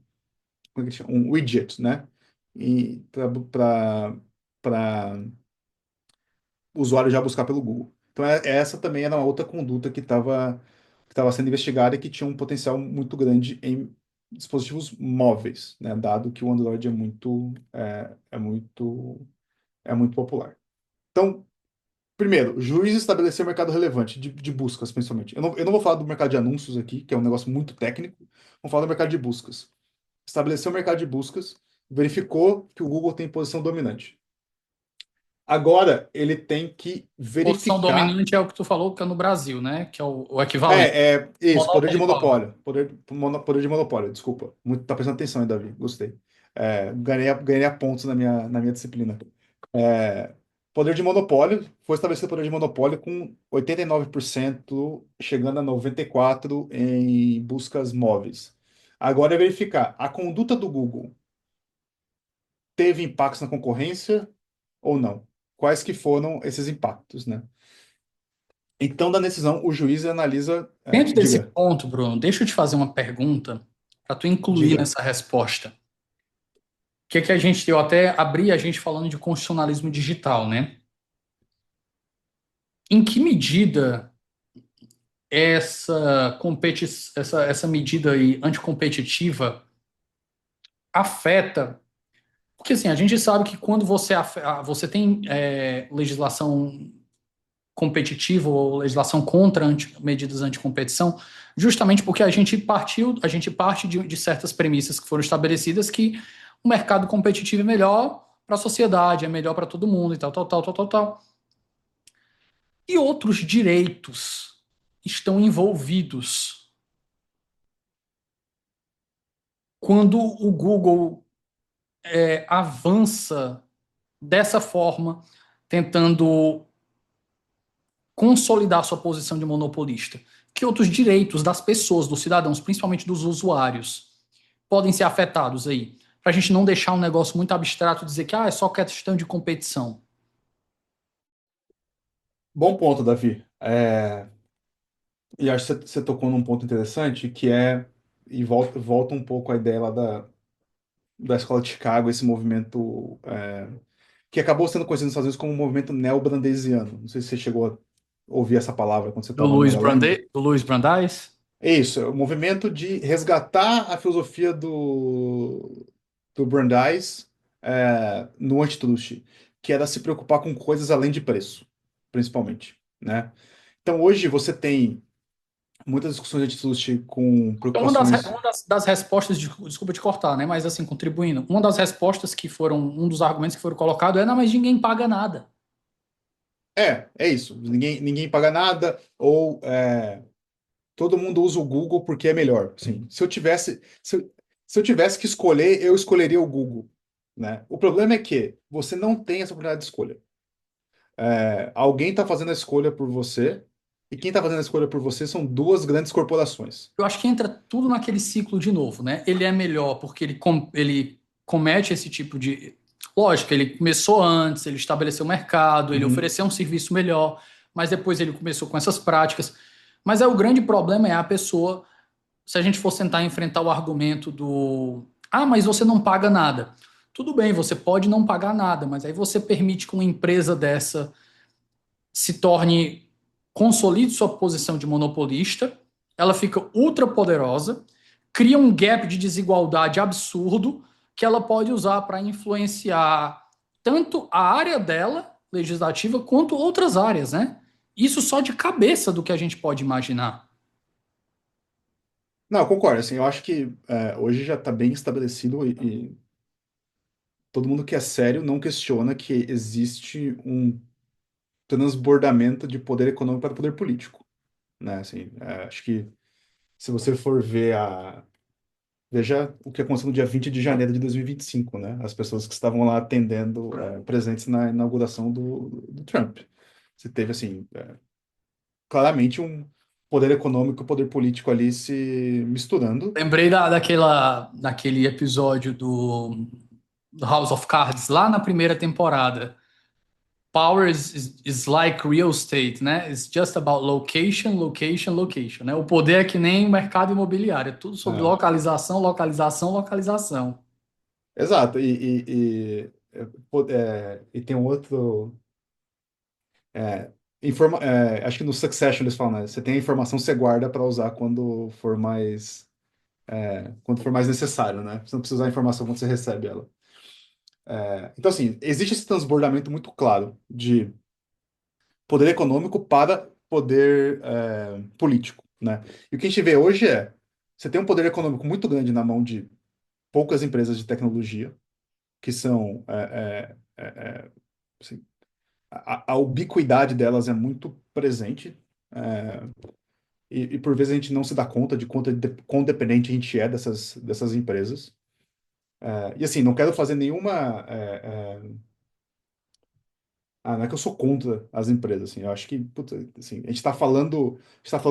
é que chama? Um widget, né? Para o usuário já buscar pelo Google. Então, essa também era uma outra conduta que estava sendo investigada e que tinha um potencial muito grande em dispositivos móveis, né? Dado que o Android é muito popular. Então, primeiro, o juiz estabeleceu o mercado relevante de buscas, principalmente. Eu não vou falar do mercado de anúncios aqui, que é um negócio muito técnico. Vamos falar do mercado de buscas. Estabeleceu o mercado de buscas verificou que o Google tem posição dominante. Agora ele tem que Posição verificar. dominante é o que tu falou, que é no Brasil, né? Que é o equivalente. Isso, poder de Monopoly Power. monopólio. Poder de monopólio, desculpa. Muito, tá prestando atenção aí, Davi. Gostei. Ganhei a pontos na minha disciplina. É, poder de monopólio, foi estabelecido poder de monopólio com 89%, chegando a 94% em buscas móveis. Agora é verificar, a conduta do Google teve impactos na concorrência ou não? Quais que foram esses impactos, né? Então, da decisão, o juiz analisa, Dentro desse diga, ponto, Bruno, deixa eu te fazer uma pergunta para tu incluir diga. nessa resposta. O que é que a gente, eu até abri a gente falando de constitucionalismo digital, né? Em que medida essa medida aí anticompetitiva afeta? Porque assim, a gente sabe que quando você tem legislação competitiva ou legislação contra medidas anticompetição, justamente porque a gente parte de certas premissas que foram estabelecidas que o mercado competitivo é melhor para a sociedade, é melhor para todo mundo e tal, tal, tal, tal, tal, tal. E outros direitos estão envolvidos quando o Google avança dessa forma, tentando consolidar sua posição de monopolista. Que outros direitos das pessoas, dos cidadãos, principalmente dos usuários, podem ser afetados aí? Para a gente não deixar um negócio muito abstrato e dizer que é só questão de competição. Bom ponto, Davi. E acho que você tocou num ponto interessante, e volta um pouco a ideia lá da Escola de Chicago, esse movimento que acabou sendo conhecido nos Estados Unidos como um movimento neobrandesiano. Não sei se você chegou a ouvir essa palavra quando você estava no Maryland. Do Luiz Brandeis? É isso, é o movimento de resgatar a filosofia do Brandeis no Antitrust, que era se preocupar com coisas além de preço, principalmente, né? Então hoje você tem muitas discussões de antitrust com Então, preocupações. das respostas, desculpa te cortar, né? Mas assim, contribuindo, uma das respostas que foram, um dos argumentos que foram colocados é, não, mas ninguém paga nada. É isso. Ninguém paga nada, ou todo mundo usa o Google porque é melhor. Sim, se eu tivesse que escolher, eu escolheria o Google, né? O problema é que você não tem essa oportunidade de escolha. Alguém está fazendo a escolha por você, e quem está fazendo a escolha por você são duas grandes corporações. Eu acho que entra tudo naquele ciclo de novo, né? Ele é melhor porque ele comete esse tipo de. Lógico, ele começou antes, ele estabeleceu o mercado, ele Uhum. ofereceu um serviço melhor, mas depois ele começou com essas práticas. Mas o grande problema é a pessoa, se a gente for tentar enfrentar o argumento do. Ah, mas você não paga nada. Tudo bem, você pode não pagar nada, mas aí você permite que uma empresa dessa se torne, consolide sua posição de monopolista, ela fica ultra poderosa, cria um gap de desigualdade absurdo que ela pode usar para influenciar tanto a área dela, legislativa, quanto outras áreas, né? Isso só de cabeça do que a gente pode imaginar. Não, eu concordo. Assim, eu acho que hoje já está bem estabelecido e todo mundo que é sério não questiona que existe um transbordamento de poder econômico para poder político, né? Assim, acho que se você for veja o que aconteceu no dia 20 de janeiro de 2025, né? As pessoas que estavam lá atendendo, presentes na inauguração do Trump. Você teve, assim, claramente um poder econômico e poder político ali se misturando. Lembrei daquele episódio do House of Cards, lá na primeira temporada. Power is like real estate, né? It's just about location, location, location, né? O poder é que nem o mercado imobiliário, é tudo sobre É, localização, localização, localização. exato. E tem um outro. Acho que no Succession eles falam, né? Você tem a informação, você guarda para usar quando for mais necessário, né? Você não precisa usar a informação quando você recebe ela. Então, assim, existe esse transbordamento muito claro de poder econômico para poder político, né? E o que a gente vê hoje você tem um poder econômico muito grande na mão de poucas empresas de tecnologia, que são assim, a ubiquidade delas é muito presente, é, e por vezes a gente não se dá conta de quão dependente a gente é dessas empresas. E assim, não quero fazer nenhuma. Não é que eu sou contra as empresas, assim, eu acho que, puta, assim, a gente tá falando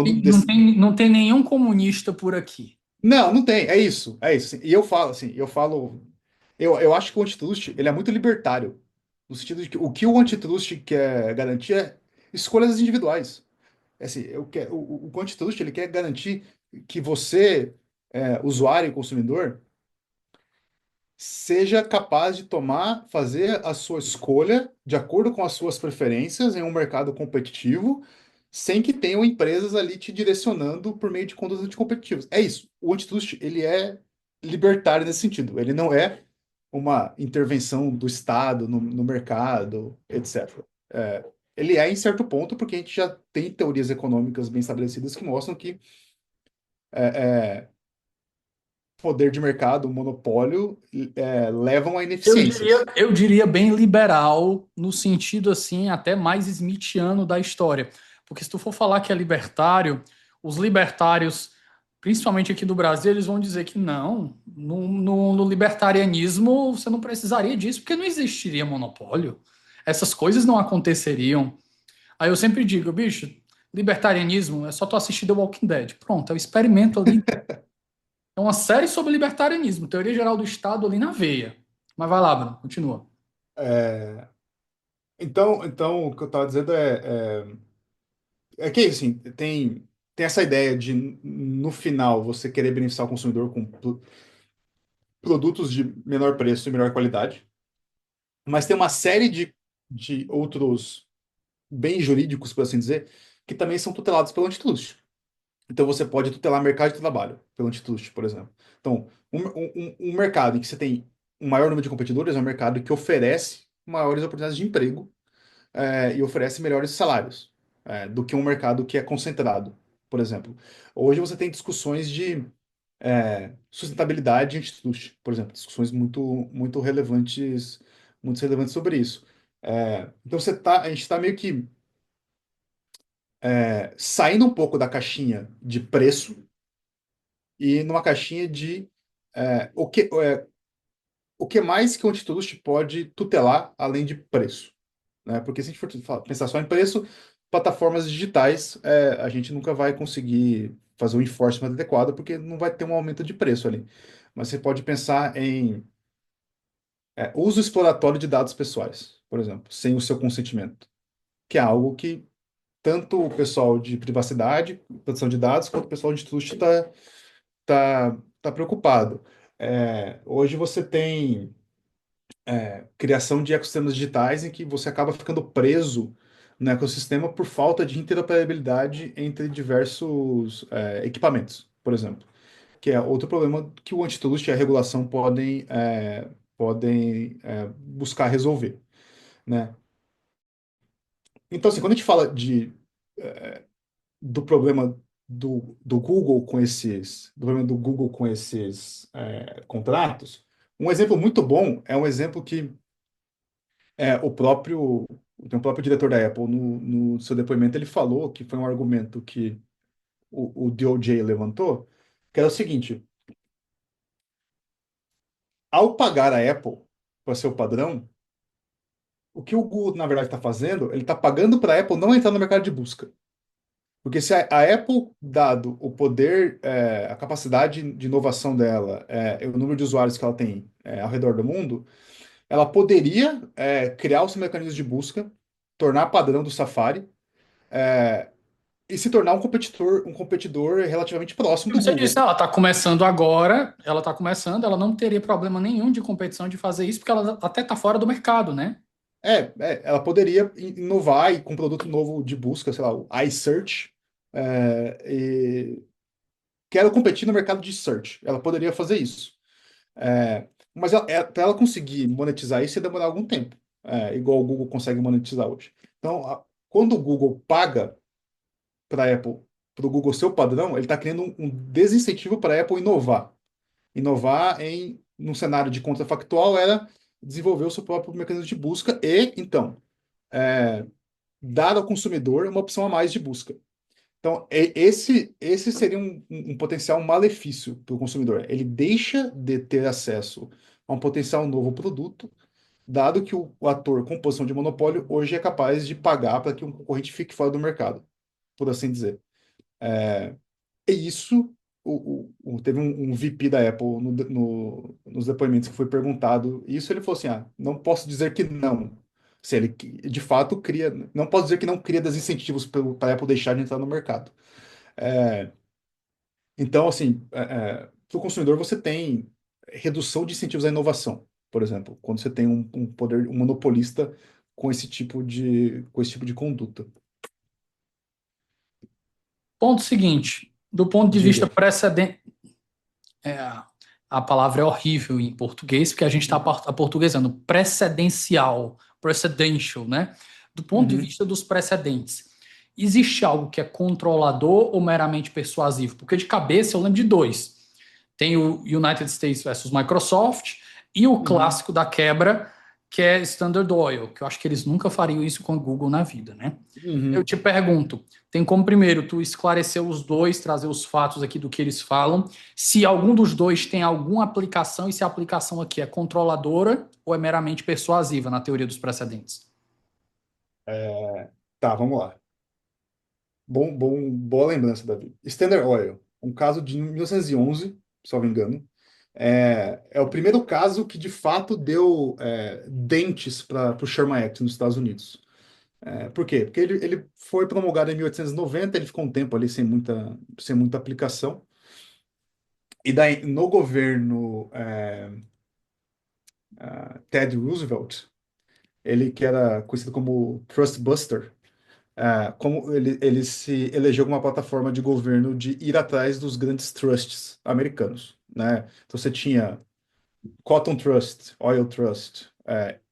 E desse. não tem nenhum comunista por aqui. Não, não tem, é isso, assim. E eu falo, assim, eu acho que o antitrust, ele é muito libertário, no sentido de que o que o antitrust quer garantir é escolhas individuais. É assim, o antitrust, ele quer garantir que você, usuário e consumidor, seja capaz de fazer a sua escolha de acordo com as suas preferências em um mercado competitivo, sem que tenham empresas ali te direcionando por meio de condutas anticompetitivas. É isso. O antitrust, ele é libertário nesse sentido. Ele não é uma intervenção do Estado no mercado, etc. Ele é em certo ponto, porque a gente já tem teorias econômicas bem estabelecidas que mostram que é, é, poder de mercado, monopólio, levam a ineficiências. Eu diria bem liberal, no sentido assim, até mais smithiano da história. Porque se tu for falar que é libertário, os libertários, principalmente aqui do Brasil, eles vão dizer que não, no libertarianismo você não precisaria disso, porque não existiria monopólio. Essas coisas não aconteceriam. Aí eu sempre digo, bicho, libertarianismo é só tu assistir The Walking Dead. Pronto, é o experimento ali. É uma série sobre libertarianismo, teoria geral do Estado ali na veia. Mas vai lá, Bruno, continua. É, então, o que eu estava dizendo é que, assim, tem essa ideia de, no final, você querer beneficiar o consumidor com produtos de menor preço e melhor qualidade, mas tem uma série de outros bens jurídicos, por assim dizer, que também são tutelados pelo antitrust. Então, você pode tutelar mercado de trabalho pelo antitrust, por exemplo. Então, um mercado em que você tem um maior número de competidores é um mercado que oferece maiores oportunidades de emprego, e oferece melhores salários, do que um mercado que é concentrado, por exemplo. Hoje você tem discussões de sustentabilidade antitrust, por exemplo, discussões muito relevantes sobre isso. Então a gente está meio que saindo um pouco da caixinha de preço e numa caixinha de é, o que, é, o que mais que o antitrust pode tutelar além de preço, né? Porque se a gente for pensar só em preço, plataformas digitais, a gente nunca vai conseguir fazer o enforcement adequado, porque não vai ter um aumento de preço ali. Mas você pode pensar em uso exploratório de dados pessoais, por exemplo, sem o seu consentimento, que é algo que tanto o pessoal de privacidade, proteção de dados, quanto o pessoal de trust tá preocupado. Hoje você tem criação de ecossistemas digitais em que você acaba ficando preso no ecossistema por falta de interoperabilidade entre diversos equipamentos, por exemplo, que é outro problema que o antitrust e a regulação podem buscar resolver, né? Então, assim, quando a gente fala do problema do problema do Google com esses contratos, um exemplo muito bom é um exemplo que tem o próprio diretor da Apple, no seu depoimento, ele falou que foi um argumento que o DOJ levantou, que era o seguinte: ao pagar a Apple para ser o padrão, o que o Google, na verdade, está fazendo, ele está pagando para a Apple não entrar no mercado de busca. Porque se a Apple, dado o poder, a capacidade de inovação dela, e o número de usuários que ela tem ao redor do mundo, ela poderia criar os seus mecanismos de busca, tornar padrão do Safari, é, e se tornar um competidor relativamente próximo do Você disse, Google. ela está começando agora, ela está começando, ela não teria problema nenhum de competição de fazer isso, porque ela até está fora do mercado, né? Ela poderia inovar e com um produto novo de busca, sei lá, o iSearch, e quero competir no mercado de search. Ela poderia fazer isso. Mas para ela conseguir monetizar isso, ia demorar algum tempo, igual o Google consegue monetizar hoje. Então, quando o Google paga para a Apple, para o Google ser o padrão, ele está criando um desincentivo para a Apple inovar. Inovar num cenário de contrafactual era desenvolveu o seu próprio mecanismo de busca e, então, é, dar ao consumidor uma opção a mais de busca. Então, esse seria um potencial malefício para o consumidor. Ele deixa de ter acesso a um potencial novo produto, dado que o ator com posição de monopólio hoje é capaz de pagar para que um concorrente fique fora do mercado, por assim dizer. E isso, teve um VP da Apple nos depoimentos que foi perguntado isso, ele falou assim, não posso dizer que não. Se ele, de fato, cria... Não posso dizer que não cria desincentivos para a Apple deixar de entrar no mercado. É, então, assim, para o consumidor você tem redução de incentivos à inovação, por exemplo, quando você tem um poder, um monopolista com esse tipo de conduta. Ponto seguinte, do ponto de vista Diga. precedente, é, a palavra é horrível em português, porque a gente está aportuguesando, precedencial, precedential, né? Do ponto de Uhum. vista dos precedentes, existe algo que é controlador ou meramente persuasivo? Porque de cabeça eu lembro de dois. Tem o United States versus Microsoft e o Uhum. clássico da quebra, que é Standard Oil, que eu acho que eles nunca fariam isso com o Google na vida, né? Eu Uhum. te pergunto, tem como primeiro tu esclarecer os dois, trazer os fatos aqui do que eles falam, se algum dos dois tem alguma aplicação e se a aplicação aqui é controladora ou é meramente persuasiva na teoria dos precedentes. Tá, vamos lá. Boa lembrança, Davi. Standard Oil, um caso de 1911, se não me engano. É o primeiro caso que de fato deu dentes para o Sherman Act nos Estados Unidos. Por quê? Porque ele foi promulgado em 1890, ele ficou um tempo ali sem muita aplicação. E daí, no governo Ted Roosevelt, ele que era conhecido como Trust Buster, como ele se elegeu como uma plataforma de governo de ir atrás dos grandes trusts americanos, né? Então você tinha Cotton Trust, Oil Trust,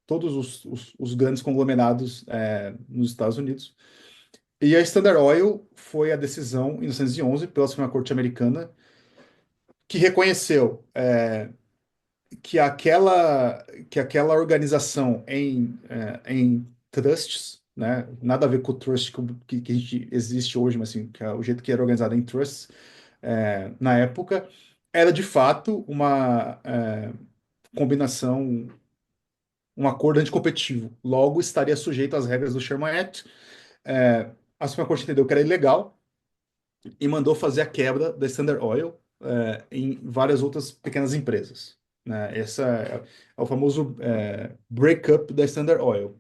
todos os grandes conglomerados nos Estados Unidos. E a Standard Oil foi a decisão, em 1911, pela Suprema Corte Americana, que reconheceu que aquela organização em trusts, né, nada a ver com o trust que a gente existe hoje, mas assim, que é o jeito que era organizado em trusts, na época, era de fato uma combinação, um acordo anticompetitivo. Logo, estaria sujeito às regras do Sherman Act. A Suprema Corte entendeu que era ilegal e mandou fazer a quebra da Standard Oil em várias outras pequenas empresas. Né? Essa é o famoso breakup da Standard Oil.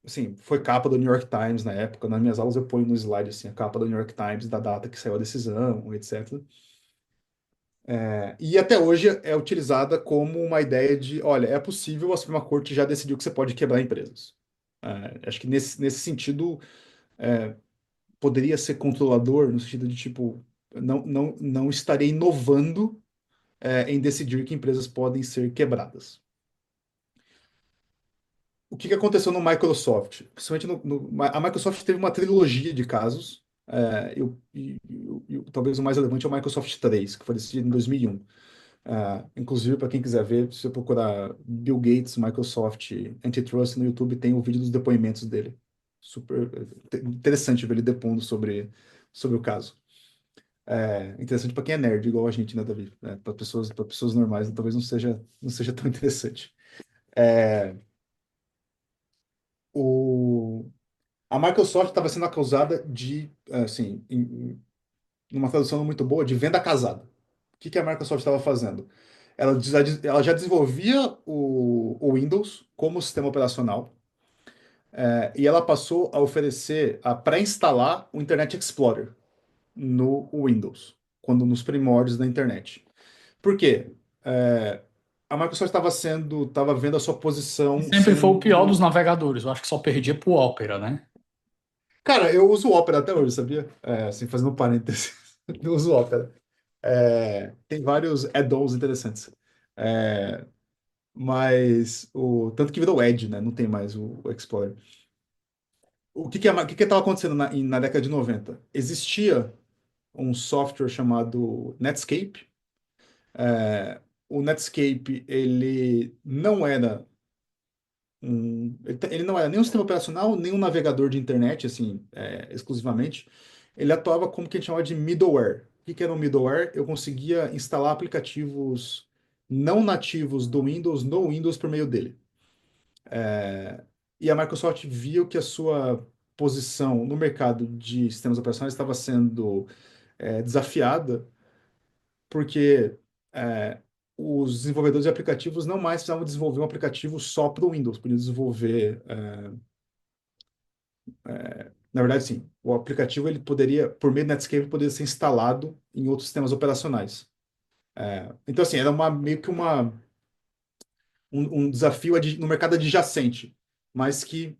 Assim, foi capa do New York Times na época. Nas minhas aulas eu ponho no slide assim, a capa do New York Times da data que saiu a decisão, etc. E até hoje é utilizada como uma ideia de, olha, é possível, a Suprema Corte já decidiu que você pode quebrar empresas. Acho que nesse sentido poderia ser controlador, no sentido de, tipo, não estaria inovando em decidir que empresas podem ser quebradas. O que aconteceu no Microsoft? Principalmente a Microsoft teve uma trilogia de casos, talvez o mais relevante é o Microsoft 3, que foi decidido em 2001. Inclusive, para quem quiser ver, se você procurar Bill Gates, Microsoft, Antitrust no YouTube, tem o vídeo dos depoimentos dele. Super interessante ver ele depondo sobre o caso. Interessante para quem é nerd, igual a gente, né, Davi? Para pessoas normais, talvez não seja tão interessante. É, o, a Microsoft estava sendo acusada de, assim, numa tradução muito boa, de venda casada. O que a Microsoft estava fazendo? Ela já desenvolvia o Windows como sistema operacional, e ela passou a oferecer, a pré-instalar o Internet Explorer no Windows, quando nos primórdios da internet. Por quê? É, a Microsoft estava vendo a sua E posição sempre foi o pior sendo. dos navegadores, eu acho que só perdia pro Opera, né? Cara, eu uso o Opera até hoje, sabia? Assim, fazendo um parênteses, eu uso o Opera. Tem vários add-ons interessantes. É, mas tanto que virou Edge, né? Não tem mais o Explorer. O que estava acontecendo na década de 90? Existia um software chamado Netscape, o Netscape, ele não era ele não era nem um sistema operacional, nem um navegador de internet, assim, exclusivamente. Ele atuava como que a gente chama de middleware. O que que era um middleware? Eu conseguia instalar aplicativos não nativos do Windows no Windows por meio dele. É, e a Microsoft viu que a sua posição no mercado de sistemas operacionais estava sendo desafiada, porque os desenvolvedores de aplicativos não mais precisavam desenvolver um aplicativo só para o Windows, podiam desenvolver na verdade, sim. O aplicativo ele poderia, por meio do Netscape, poderia ser instalado em outros sistemas operacionais. Então, assim, era meio que um desafio no mercado adjacente, mas que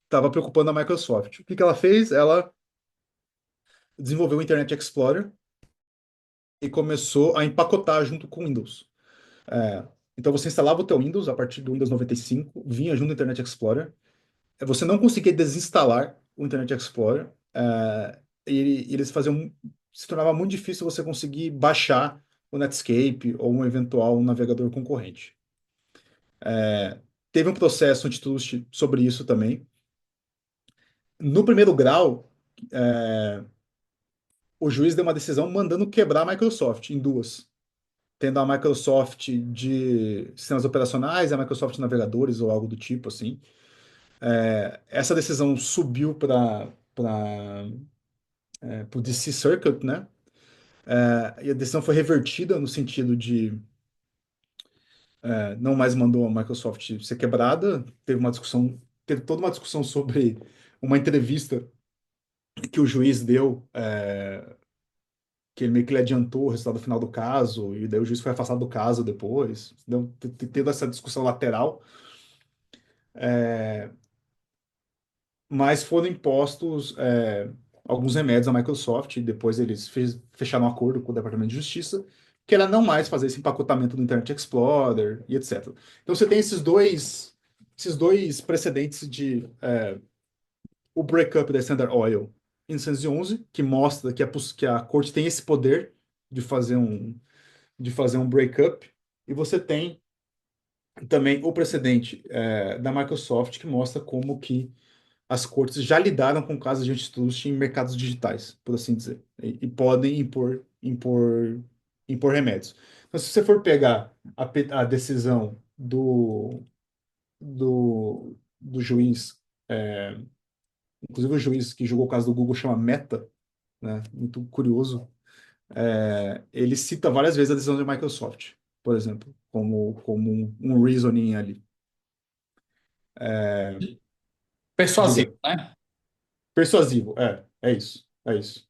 estava preocupando a Microsoft. O que que ela fez? Ela desenvolveu o Internet Explorer e começou a empacotar junto com o Windows. É, então, você instalava o teu Windows a partir do Windows 95, vinha junto do Internet Explorer. Você não conseguia desinstalar o Internet Explorer. E eles faziam. Se tornava muito difícil você conseguir baixar o Netscape ou um eventual navegador concorrente. Teve um processo antitrust sobre isso também. No primeiro grau, o juiz deu uma decisão mandando quebrar a Microsoft em duas. Tendo a Microsoft de sistemas operacionais, a Microsoft de navegadores ou algo do tipo assim. Essa decisão subiu para o DC Circuit, né? E a decisão foi revertida no sentido de não mais mandou a Microsoft ser quebrada. Teve toda uma discussão sobre uma entrevista que o juiz deu, que ele meio que ele adiantou o resultado final do caso, e daí o juiz foi afastado do caso depois. Tendo essa discussão lateral, mas foram impostos alguns remédios à Microsoft, e depois eles fecharam um acordo com o Departamento de Justiça, que era não mais fazer esse empacotamento do Internet Explorer e etc. Então você tem esses dois precedentes de o breakup da Standard Oil em 1911, que mostra que a corte tem esse poder de fazer um breakup, e você tem também o precedente da Microsoft, que mostra como que as cortes já lidaram com casos de antitrust em mercados digitais, por assim dizer, e podem impor remédios. Então, se você for pegar a decisão do juiz, inclusive o juiz que julgou o caso do Google chama Meta, né, muito curioso, ele cita várias vezes a decisão da Microsoft, por exemplo, como um reasoning ali. Persuasivo, Diga, né? persuasivo, é isso, é isso.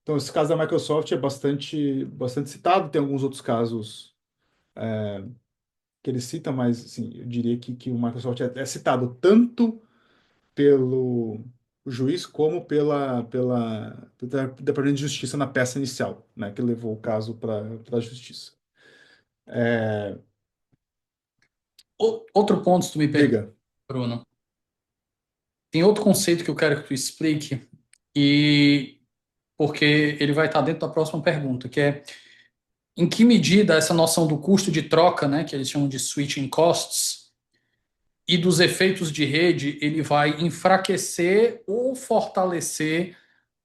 Então, esse caso da Microsoft é bastante, bastante citado. Tem alguns outros casos que ele cita, mas assim, eu diria que o Microsoft é citado tanto pelo juiz como pelo Departamento de Justiça na peça inicial, né, que levou o caso para a justiça. Outro ponto, se tu me permite, Diga. Bruno. Tem outro conceito que eu quero que tu explique, e porque ele vai estar dentro da próxima pergunta, que é em que medida essa noção do custo de troca, né, que eles chamam de switching costs, e dos efeitos de rede, ele vai enfraquecer ou fortalecer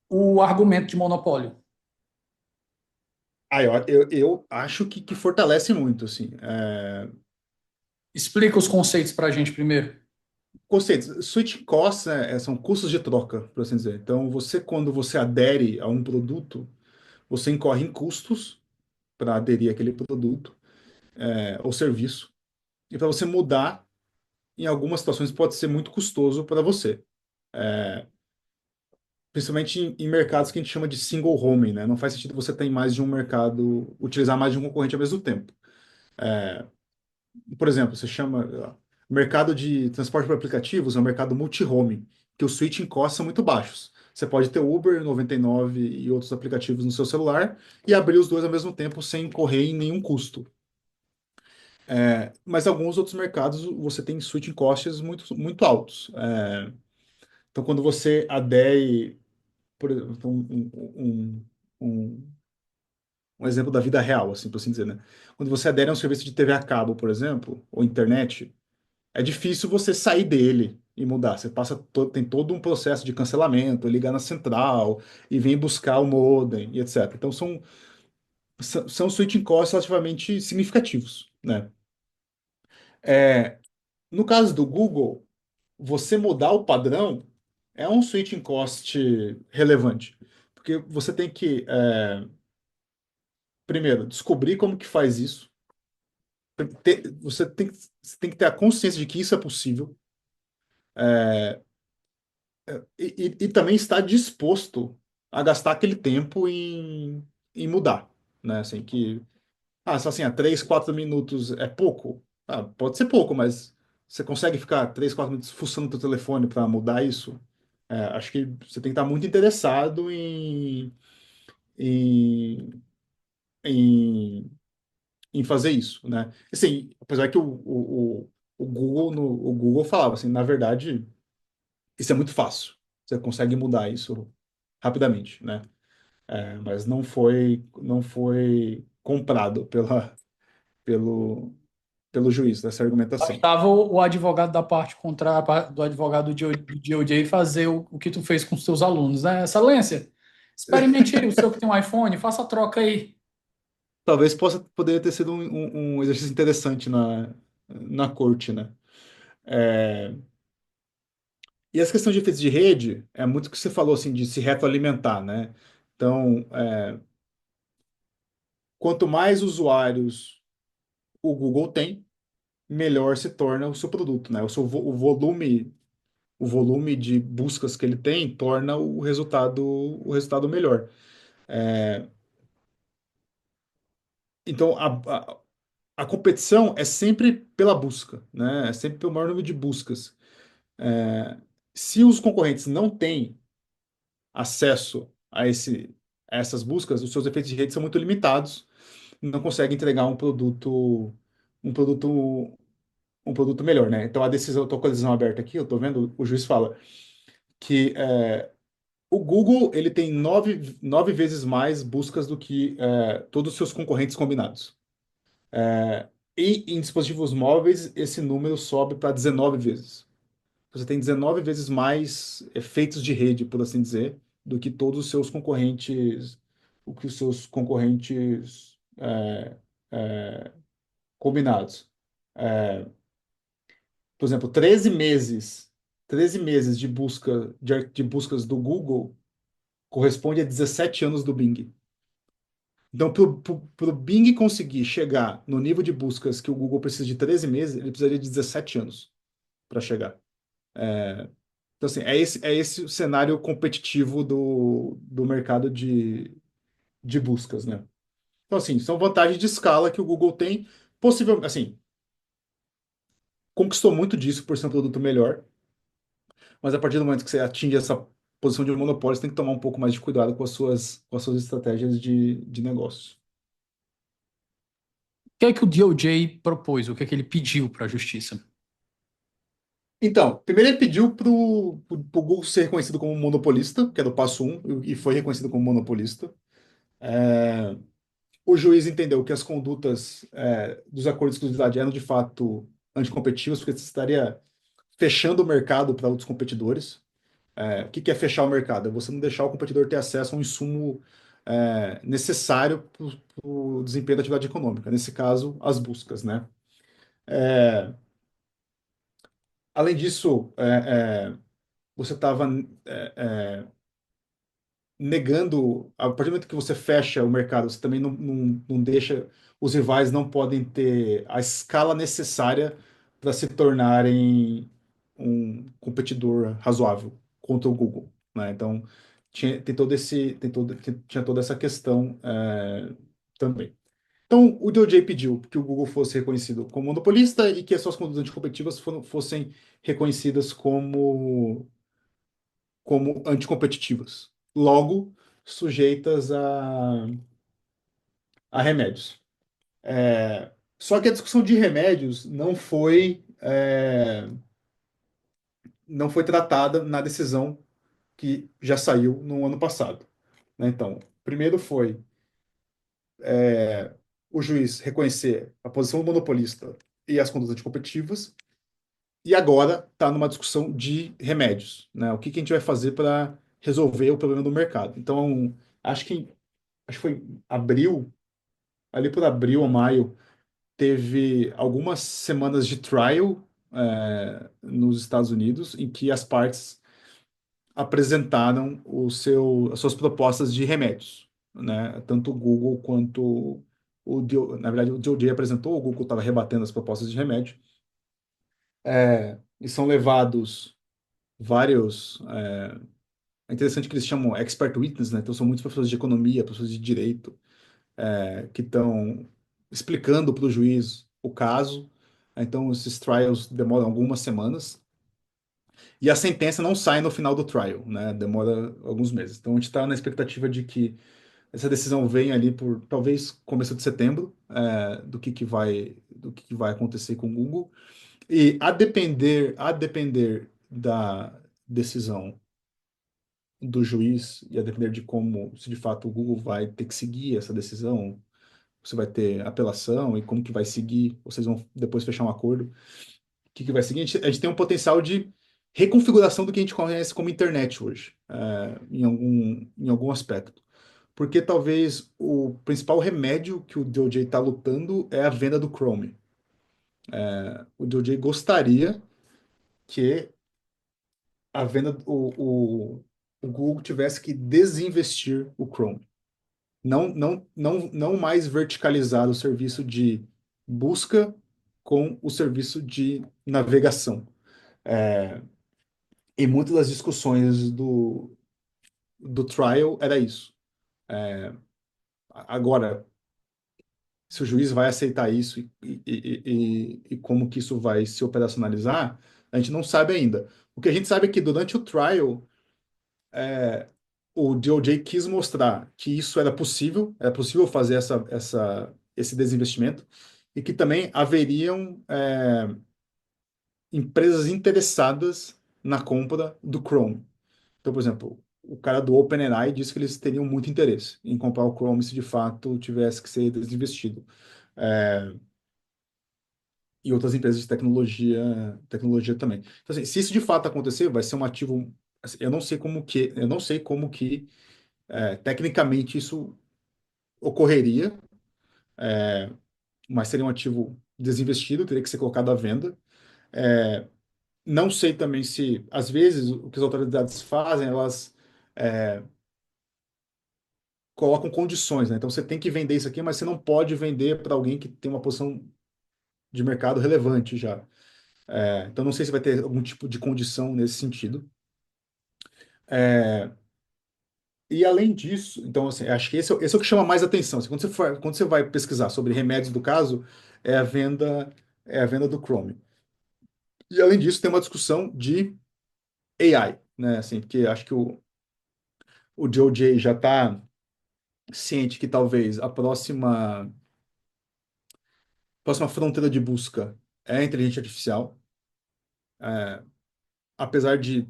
o argumento de monopólio. Eu acho que fortalece muito, assim. Explica os conceitos para a gente primeiro. Conceitos. Switch costs são custos de troca, por assim dizer. Então, quando você adere a um produto, você incorre em custos para aderir àquele produto ou serviço. E para você mudar, em algumas situações, pode ser muito custoso para você. Principalmente em mercados que a gente chama de single homing, né? Não faz sentido você ter mais de um mercado, utilizar mais de um concorrente ao mesmo tempo. Por exemplo, você chama mercado de transporte por aplicativos, é um mercado multi-homing, que os switching costs são muito baixos. Você pode ter Uber, 99 e outros aplicativos no seu celular e abrir os dois ao mesmo tempo sem incorrer em nenhum custo. Mas alguns outros mercados você tem switching costs muito, muito altos. Então, quando você adere, por exemplo, um um exemplo da vida real, assim, por assim dizer, né? Quando você adere a um serviço de TV a cabo, por exemplo, ou internet, é difícil você sair dele e mudar. Você tem todo um processo de cancelamento, ligar na central e vir buscar o modem e etc. Então são switching costs relativamente significativos, né? É, no caso do Google, você mudar o padrão é um switching cost relevante, porque você tem que, primeiro, descobrir como que faz isso. Você tem que ter a consciência de que isso é possível. É, e também estar disposto a gastar aquele tempo em mudar, né? Assim, só assim, 3, 4 minutos é pouco? Ah, pode ser pouco, mas você consegue ficar 3, 4 minutos fuçando o teu telefone para mudar isso? Acho que você tem que estar muito interessado em, em, em fazer isso, né? Assim, apesar que o Google falava assim, na verdade, isso é muito fácil. Você consegue mudar isso rapidamente, né? Mas não foi comprado pelo juiz dessa argumentação. Bastava o advogado da parte contrária, do advogado do DOJ fazer o que tu fez com os teus alunos, né? Excelência, experimente aí, o seu que tem um iPhone, faça a troca aí. Talvez poderia ter sido um exercício interessante na corte, né? É, e essa questão de efeitos de rede é muito o que você falou, assim, de se retroalimentar, né? Então, quanto mais usuários o Google tem, melhor se torna o seu produto, né? O volume de buscas que ele tem torna o resultado melhor. Então, a competição é sempre pela busca, né? É sempre pelo maior número de buscas. É, Se os concorrentes não têm acesso a essas buscas, os seus efeitos de rede são muito limitados, não conseguem entregar um produto, um produto melhor, né? Então, eu estou com a decisão aberta aqui, eu estou vendo, o juiz fala que o Google ele tem nove vezes mais buscas do que todos os seus concorrentes combinados. E em dispositivos móveis, esse número sobe para 19 vezes. Você tem 19 vezes mais efeitos de rede, por assim dizer, do que todos os seus concorrentes, o que os seus concorrentes combinados. É, por exemplo, 13 meses de buscas do Google corresponde a 17 anos do Bing. Então, para o Bing conseguir chegar no nível de buscas que o Google precisa de 13 meses, ele precisaria de 17 anos para chegar. Então, assim, é esse o cenário competitivo do mercado de buscas, né? Então, assim, são vantagens de escala que o Google tem. Possivelmente, assim, conquistou muito disso por ser um produto melhor, mas a partir do momento que você atinge essa posição de monopólio, você tem que tomar um pouco mais de cuidado com as suas estratégias de negócio. O que é que o DOJ propôs? O que é que ele pediu para a justiça? Então, primeiro ele pediu para o Google ser reconhecido como monopolista, que é do passo um, e foi reconhecido como monopolista. O juiz entendeu que as condutas dos acordos de exclusividade eram de fato anticompetitivas, porque você estaria fechando o mercado para outros competidores. O que é fechar o mercado? É você não deixar o competidor ter acesso a um insumo necessário para o desempenho da atividade econômica, nesse caso, as buscas, né? Além disso, você estava negando, a partir do momento que você fecha o mercado, você também não deixa, os rivais não podem ter a escala necessária para se tornarem um competidor razoável contra o Google, né? Então, tinha toda essa questão também. Então, o DOJ pediu que o Google fosse reconhecido como monopolista e que as suas condutas anticompetitivas fossem reconhecidas como anticompetitivas, logo sujeitas a remédios. Só que a discussão de remédios não foi tratada na decisão que já saiu no ano passado, né? Então, primeiro foi o juiz reconhecer a posição do monopolista e as condutas anticompetitivas, e agora está numa discussão de remédios, né? O que que a gente vai fazer para resolver o problema do mercado? Então, acho que, acho que foi abril, ali por abril ou maio, teve algumas semanas de trial, nos Estados Unidos, em que as partes apresentaram as suas propostas de remédios, né? Tanto o Google quanto na verdade, o DOJ apresentou, o Google estava rebatendo as propostas de remédio, e são levados vários. É interessante que eles chamam expert witness, né? Então são muitas pessoas de economia, pessoas de direito, que estão explicando para o juiz o caso. Então esses trials demoram algumas semanas. E a sentença não sai no final do trial, né? Demora alguns meses. Então a gente está na expectativa de que essa decisão venha ali por talvez começo de setembro, do que vai acontecer com o Google. E a depender da decisão do juiz e a depender de como, se de fato o Google vai ter que seguir essa decisão, se vai ter apelação e como que vai seguir, vocês vão depois fechar um acordo, o que que vai seguir, a gente tem um potencial de reconfiguração do que a gente conhece como internet hoje, em algum aspecto. Porque talvez o principal remédio que o DOJ está lutando é a venda do Chrome. O DOJ gostaria que a venda, o Google tivesse que desinvestir o Chrome. Não mais verticalizar o serviço de busca com o serviço de navegação. E muitas das discussões do trial era isso. Agora, se o juiz vai aceitar isso e como que isso vai se operacionalizar, a gente não sabe ainda. O que a gente sabe é que durante o trial, o DOJ quis mostrar que isso era possível fazer esse desinvestimento, e que também haveriam empresas interessadas na compra do Chrome. Então, por exemplo, o cara do OpenAI disse que eles teriam muito interesse em comprar o Chrome se de fato tivesse que ser desinvestido. É, e outras empresas de tecnologia também. Então, assim, se isso de fato acontecer, vai ser um ativo. Assim, eu não sei como que tecnicamente isso ocorreria, mas seria um ativo desinvestido, teria que ser colocado à venda. Não sei também se, às vezes, o que as autoridades fazem, elas colocam condições, né? Então você tem que vender isso aqui, mas você não pode vender para alguém que tem uma posição de mercado relevante já. Então não sei se vai ter algum tipo de condição nesse sentido. É, E além disso, então, assim, acho que esse é o que chama mais atenção. Assim, quando você vai pesquisar sobre remédios do caso, é a venda do Chrome. E além disso, tem uma discussão de AI, né? Assim, porque acho que o DOJ já está ciente que talvez a próxima fronteira de busca é a inteligência artificial. É, Apesar de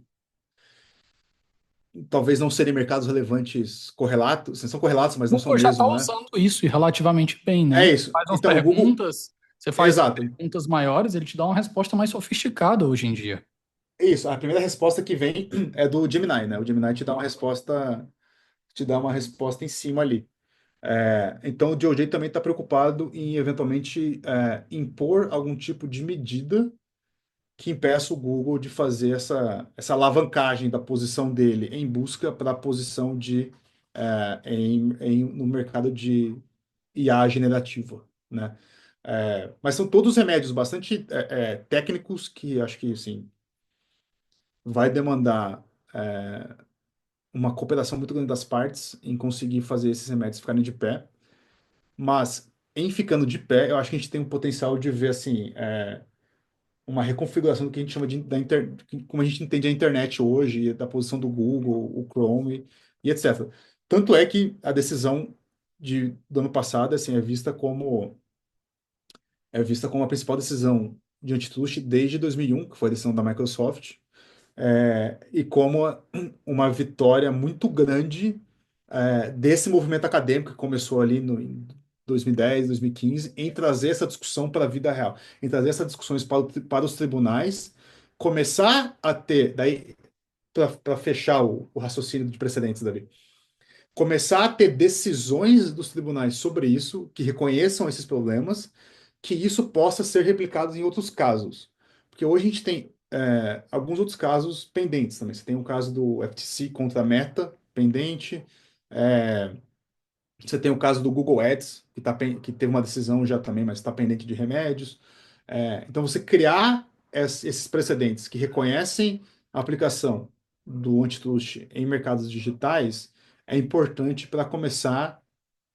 talvez não serem mercados relevantes correlatos, assim, são correlatos, mas O não são Google já está mesmo, né? usando isso e relativamente bem, É né? isso. Faz umas Então, o Google, perguntas, você faz exato. perguntas maiores, ele te dá uma resposta mais sofisticada hoje em dia. Isso, a primeira resposta que vem é do Gemini, né? O Gemini te dá uma resposta em cima ali. Então o DOJ também está preocupado em eventualmente impor algum tipo de medida que impeça o Google de fazer essa alavancagem da posição dele em busca para a posição no mercado de IA generativa, né? Mas são todos remédios bastante técnicos que acho que assim, vai demandar uma cooperação muito grande das partes em conseguir fazer esses remédios ficarem de pé. Mas em ficando de pé, eu acho que a gente tem um potencial de ver assim uma reconfiguração do que a gente chama como a gente entende a internet hoje, da posição do Google, o Chrome e etc. Tanto é que a decisão do ano passado assim, é vista como a principal decisão de antitrust desde 2001, que foi a decisão da Microsoft, e como uma vitória muito grande desse movimento acadêmico que começou ali 2010, 2015, em trazer essa discussão para a vida real, em trazer essas discussões para os tribunais, começar a ter, daí, para fechar o raciocínio de precedentes, Davi, começar a ter decisões dos tribunais sobre isso, que reconheçam esses problemas, que isso possa ser replicado em outros casos. Porque hoje a gente tem alguns outros casos pendentes também. Você tem o caso do FTC contra a Meta, pendente. É, você tem o caso do Google Ads, que teve uma decisão já também, mas está pendente de remédios. Então, você criar esses precedentes que reconhecem a aplicação do antitrust em mercados digitais é importante para começar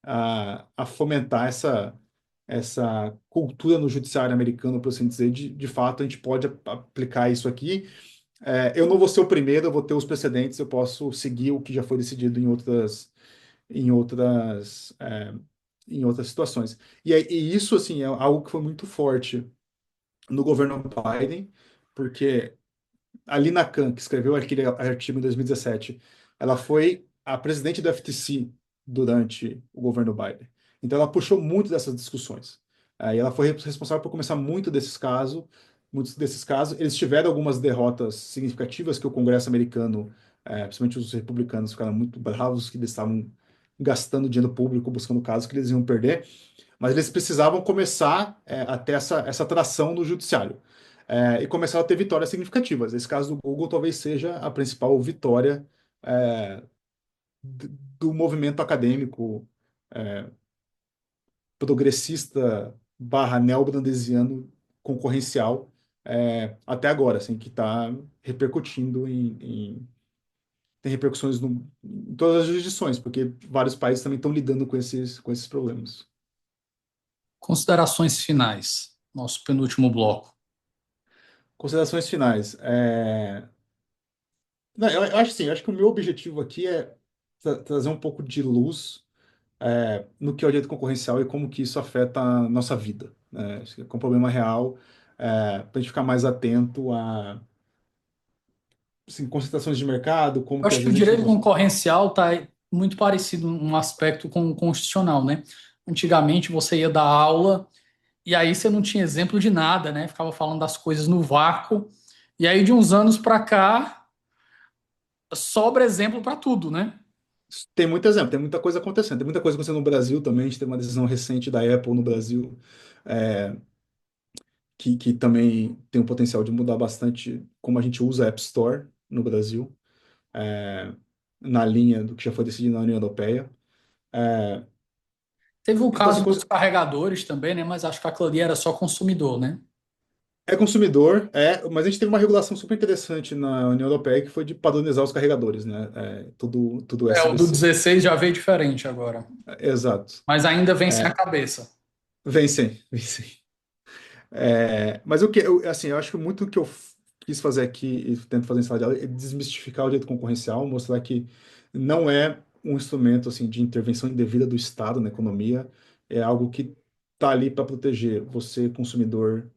a fomentar essa cultura no judiciário americano, por assim dizer, de fato a gente pode aplicar isso aqui. Eu não vou ser o primeiro, eu vou ter os precedentes, eu posso seguir o que já foi decidido em outras, é, em outras situações. E isso, assim, é algo que foi muito forte no governo Biden, porque a Lina Khan, que escreveu aquele artigo em 2017, ela foi a presidente do FTC durante o governo Biden. Então, ela puxou muito dessas discussões. E ela foi responsável por começar muitos desses casos. Eles tiveram algumas derrotas significativas que o Congresso americano, principalmente os republicanos, ficaram muito bravos que eles estavam gastando dinheiro público buscando casos que eles iam perder, mas eles precisavam começar a ter essa tração no judiciário. E começaram a ter vitórias significativas. Esse caso do Google talvez seja a principal vitória é, do movimento acadêmico é, progressista barra neobrandesiano concorrencial até agora, assim, que está repercutindo tem repercussões em todas as jurisdições, porque vários países também estão lidando com esses problemas. Considerações finais, nosso penúltimo bloco. Considerações finais. Não, eu acho assim, eu acho que o meu objetivo aqui é trazer um pouco de luz no que é o direito concorrencial e como que isso afeta a nossa vida, né? Acho que é um problema real, para a gente ficar mais atento a assim, concentrações de mercado, como Eu que acho às que o vezes a gente direito não... concorrencial está muito parecido um aspecto com o constitucional, né? Antigamente você ia dar aula e aí você não tinha exemplo de nada, né? Ficava falando das coisas no vácuo. E aí de uns anos para cá sobra exemplo para tudo, né? Tem muito exemplo, tem muita coisa acontecendo. Tem muita coisa acontecendo no Brasil também. A gente tem uma decisão recente da Apple no Brasil, é, que também tem o potencial de mudar bastante como a gente usa a App Store no Brasil, é, na linha do que já foi decidido na União Europeia. É, Teve o então, assim, caso dos carregadores também, né? Mas acho que aquilo ali era só consumidor, né? é consumidor, mas a gente teve uma regulação super interessante na União Europeia que foi de padronizar os carregadores, né? Tudo É, o do USB-C. 16 já veio diferente agora. Exato. Mas ainda vem sem a É, cabeça. vem sim, vem sim. Mas assim, eu acho que muito o que eu quis fazer aqui e tento fazer em sala de aula é desmistificar o direito concorrencial, mostrar que não é um instrumento assim de intervenção indevida do Estado na economia, é algo que está ali para proteger você, consumidor,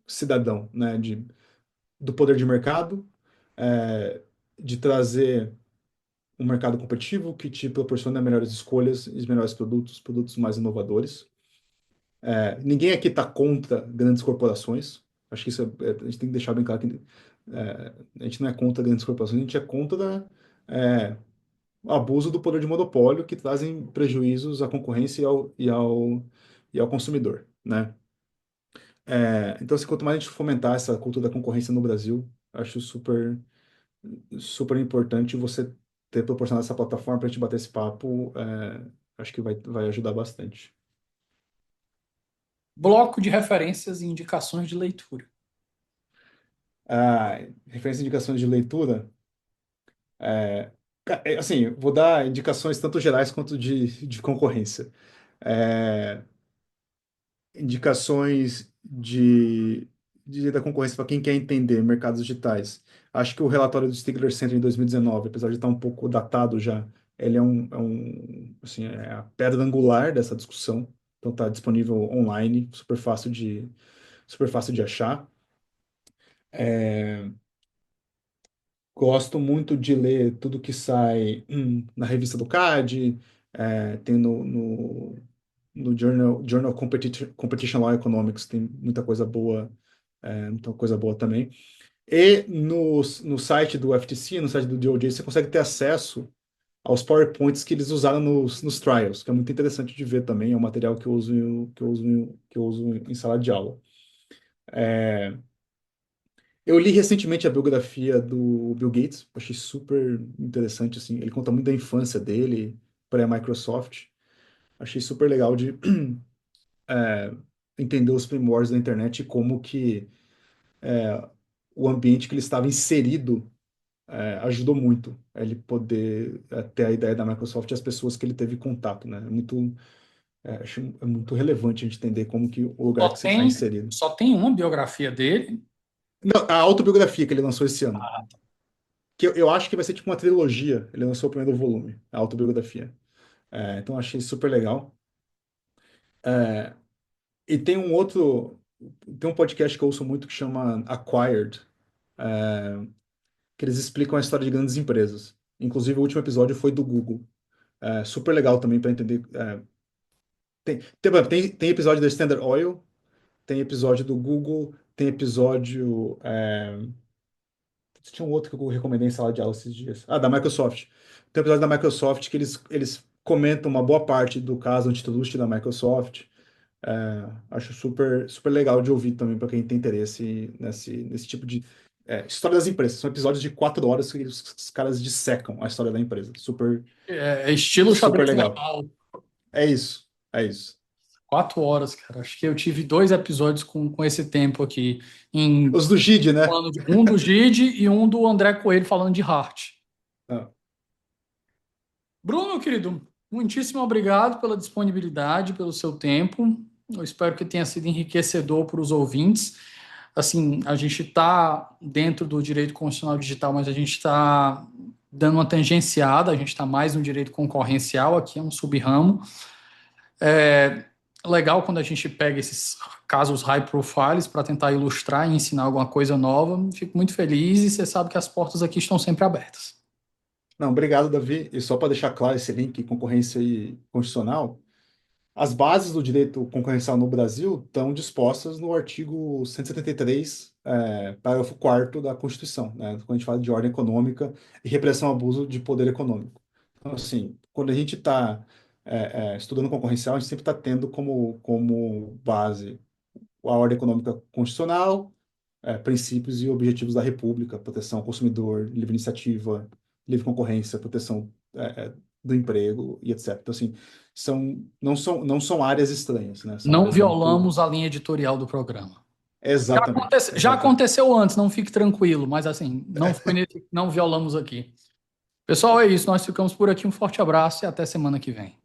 cidadão, né, do poder de mercado, de trazer um mercado competitivo que te proporciona melhores escolhas e melhores produtos mais inovadores. Ninguém aqui está contra grandes corporações. Acho que isso a gente tem que deixar bem claro que a gente não é contra grandes corporações, a gente é contra o abuso do poder de monopólio que trazem prejuízos à concorrência e ao consumidor, né? Então, assim, quanto mais a gente fomentar essa cultura da concorrência no Brasil, acho super, super importante você ter proporcionado essa plataforma para a gente bater esse papo. Acho que vai ajudar bastante. Bloco de referências e indicações de leitura. Referência a indicações de leitura. Assim, vou dar indicações tanto gerais quanto de concorrência. É, indicações da concorrência para quem quer entender mercados digitais. Acho que o relatório do Stigler Center em 2019, apesar de estar um pouco datado já, ele assim, é a pedra angular dessa discussão. Então está disponível online, super fácil de achar. Gosto muito de ler tudo que sai na revista do CAD, tem no Journal Competition Law Economics, tem muita coisa boa também. E no site do FTC, no site do DOJ, você consegue ter acesso aos PowerPoints que eles usaram nos trials, que é muito interessante de ver também, é um material que eu uso, que eu uso em sala de aula. Eu li recentemente a biografia do Bill Gates, achei super interessante, assim, ele conta muito da infância dele, pré-Microsoft, achei super legal de é, entender os primórdios da internet e como que o ambiente que ele estava inserido ajudou muito a ele poder ter a ideia da Microsoft e as pessoas que ele teve contato, né? Acho muito relevante a gente entender como que o lugar Só que você está tem, inserido. só tem uma biografia dele. Não, a autobiografia que ele lançou esse ano, que eu acho que vai ser tipo uma trilogia, ele lançou o primeiro volume, a autobiografia. Então achei super legal. É, e tem um podcast que eu ouço muito que chama Acquired, que eles explicam a história de grandes empresas. Inclusive, o último episódio foi do Google. Super legal também para entender. Tem episódio da Standard Oil, tem episódio do Google, tem episódio. Tinha um outro que eu recomendei em sala de aula esses dias. Ah, da Microsoft. Tem um episódio da Microsoft que eles comentam uma boa parte do caso antitrust da Microsoft. Acho super legal de ouvir também para quem tem interesse nesse tipo de história das empresas. São episódios de 4 horas que os caras dissecam a história da empresa. É estilo Super xadrez legal. verbal. É isso. É isso. 4 horas, cara. Acho que eu tive 2 episódios com esse tempo aqui. Os do Gide, né? Um do Gide e um do André Coelho falando de Heart. Ah, Bruno, querido, muitíssimo obrigado pela disponibilidade, pelo seu tempo. Eu espero que tenha sido enriquecedor para os ouvintes. Assim, a gente está dentro do direito constitucional digital, mas a gente está dando uma tangenciada, a gente está mais no direito concorrencial, aqui é um sub-ramo. É legal quando a gente pega esses casos high profiles para tentar ilustrar e ensinar alguma coisa nova. Fico muito feliz e você sabe que as portas aqui estão sempre abertas. não, obrigado, Davi. E só para deixar claro esse link concorrência e constitucional, as bases do direito concorrencial no Brasil estão dispostas no artigo 173, parágrafo 4º da Constituição, né? Quando a gente fala de ordem econômica e repressão ao abuso de poder econômico. Então, assim, quando a gente está estudando concorrencial, a gente sempre está tendo como base a ordem econômica constitucional, princípios e objetivos da República, proteção ao consumidor, livre iniciativa, livre concorrência, proteção do emprego e etc. Então, assim, não são áreas estranhas, né? São Não áreas muito. violamos a linha editorial do programa. Exatamente, Já exatamente. aconteceu antes, não fique tranquilo, mas assim, não violamos aqui. Pessoal, é isso. Nós ficamos por aqui. Um forte abraço e até semana que vem.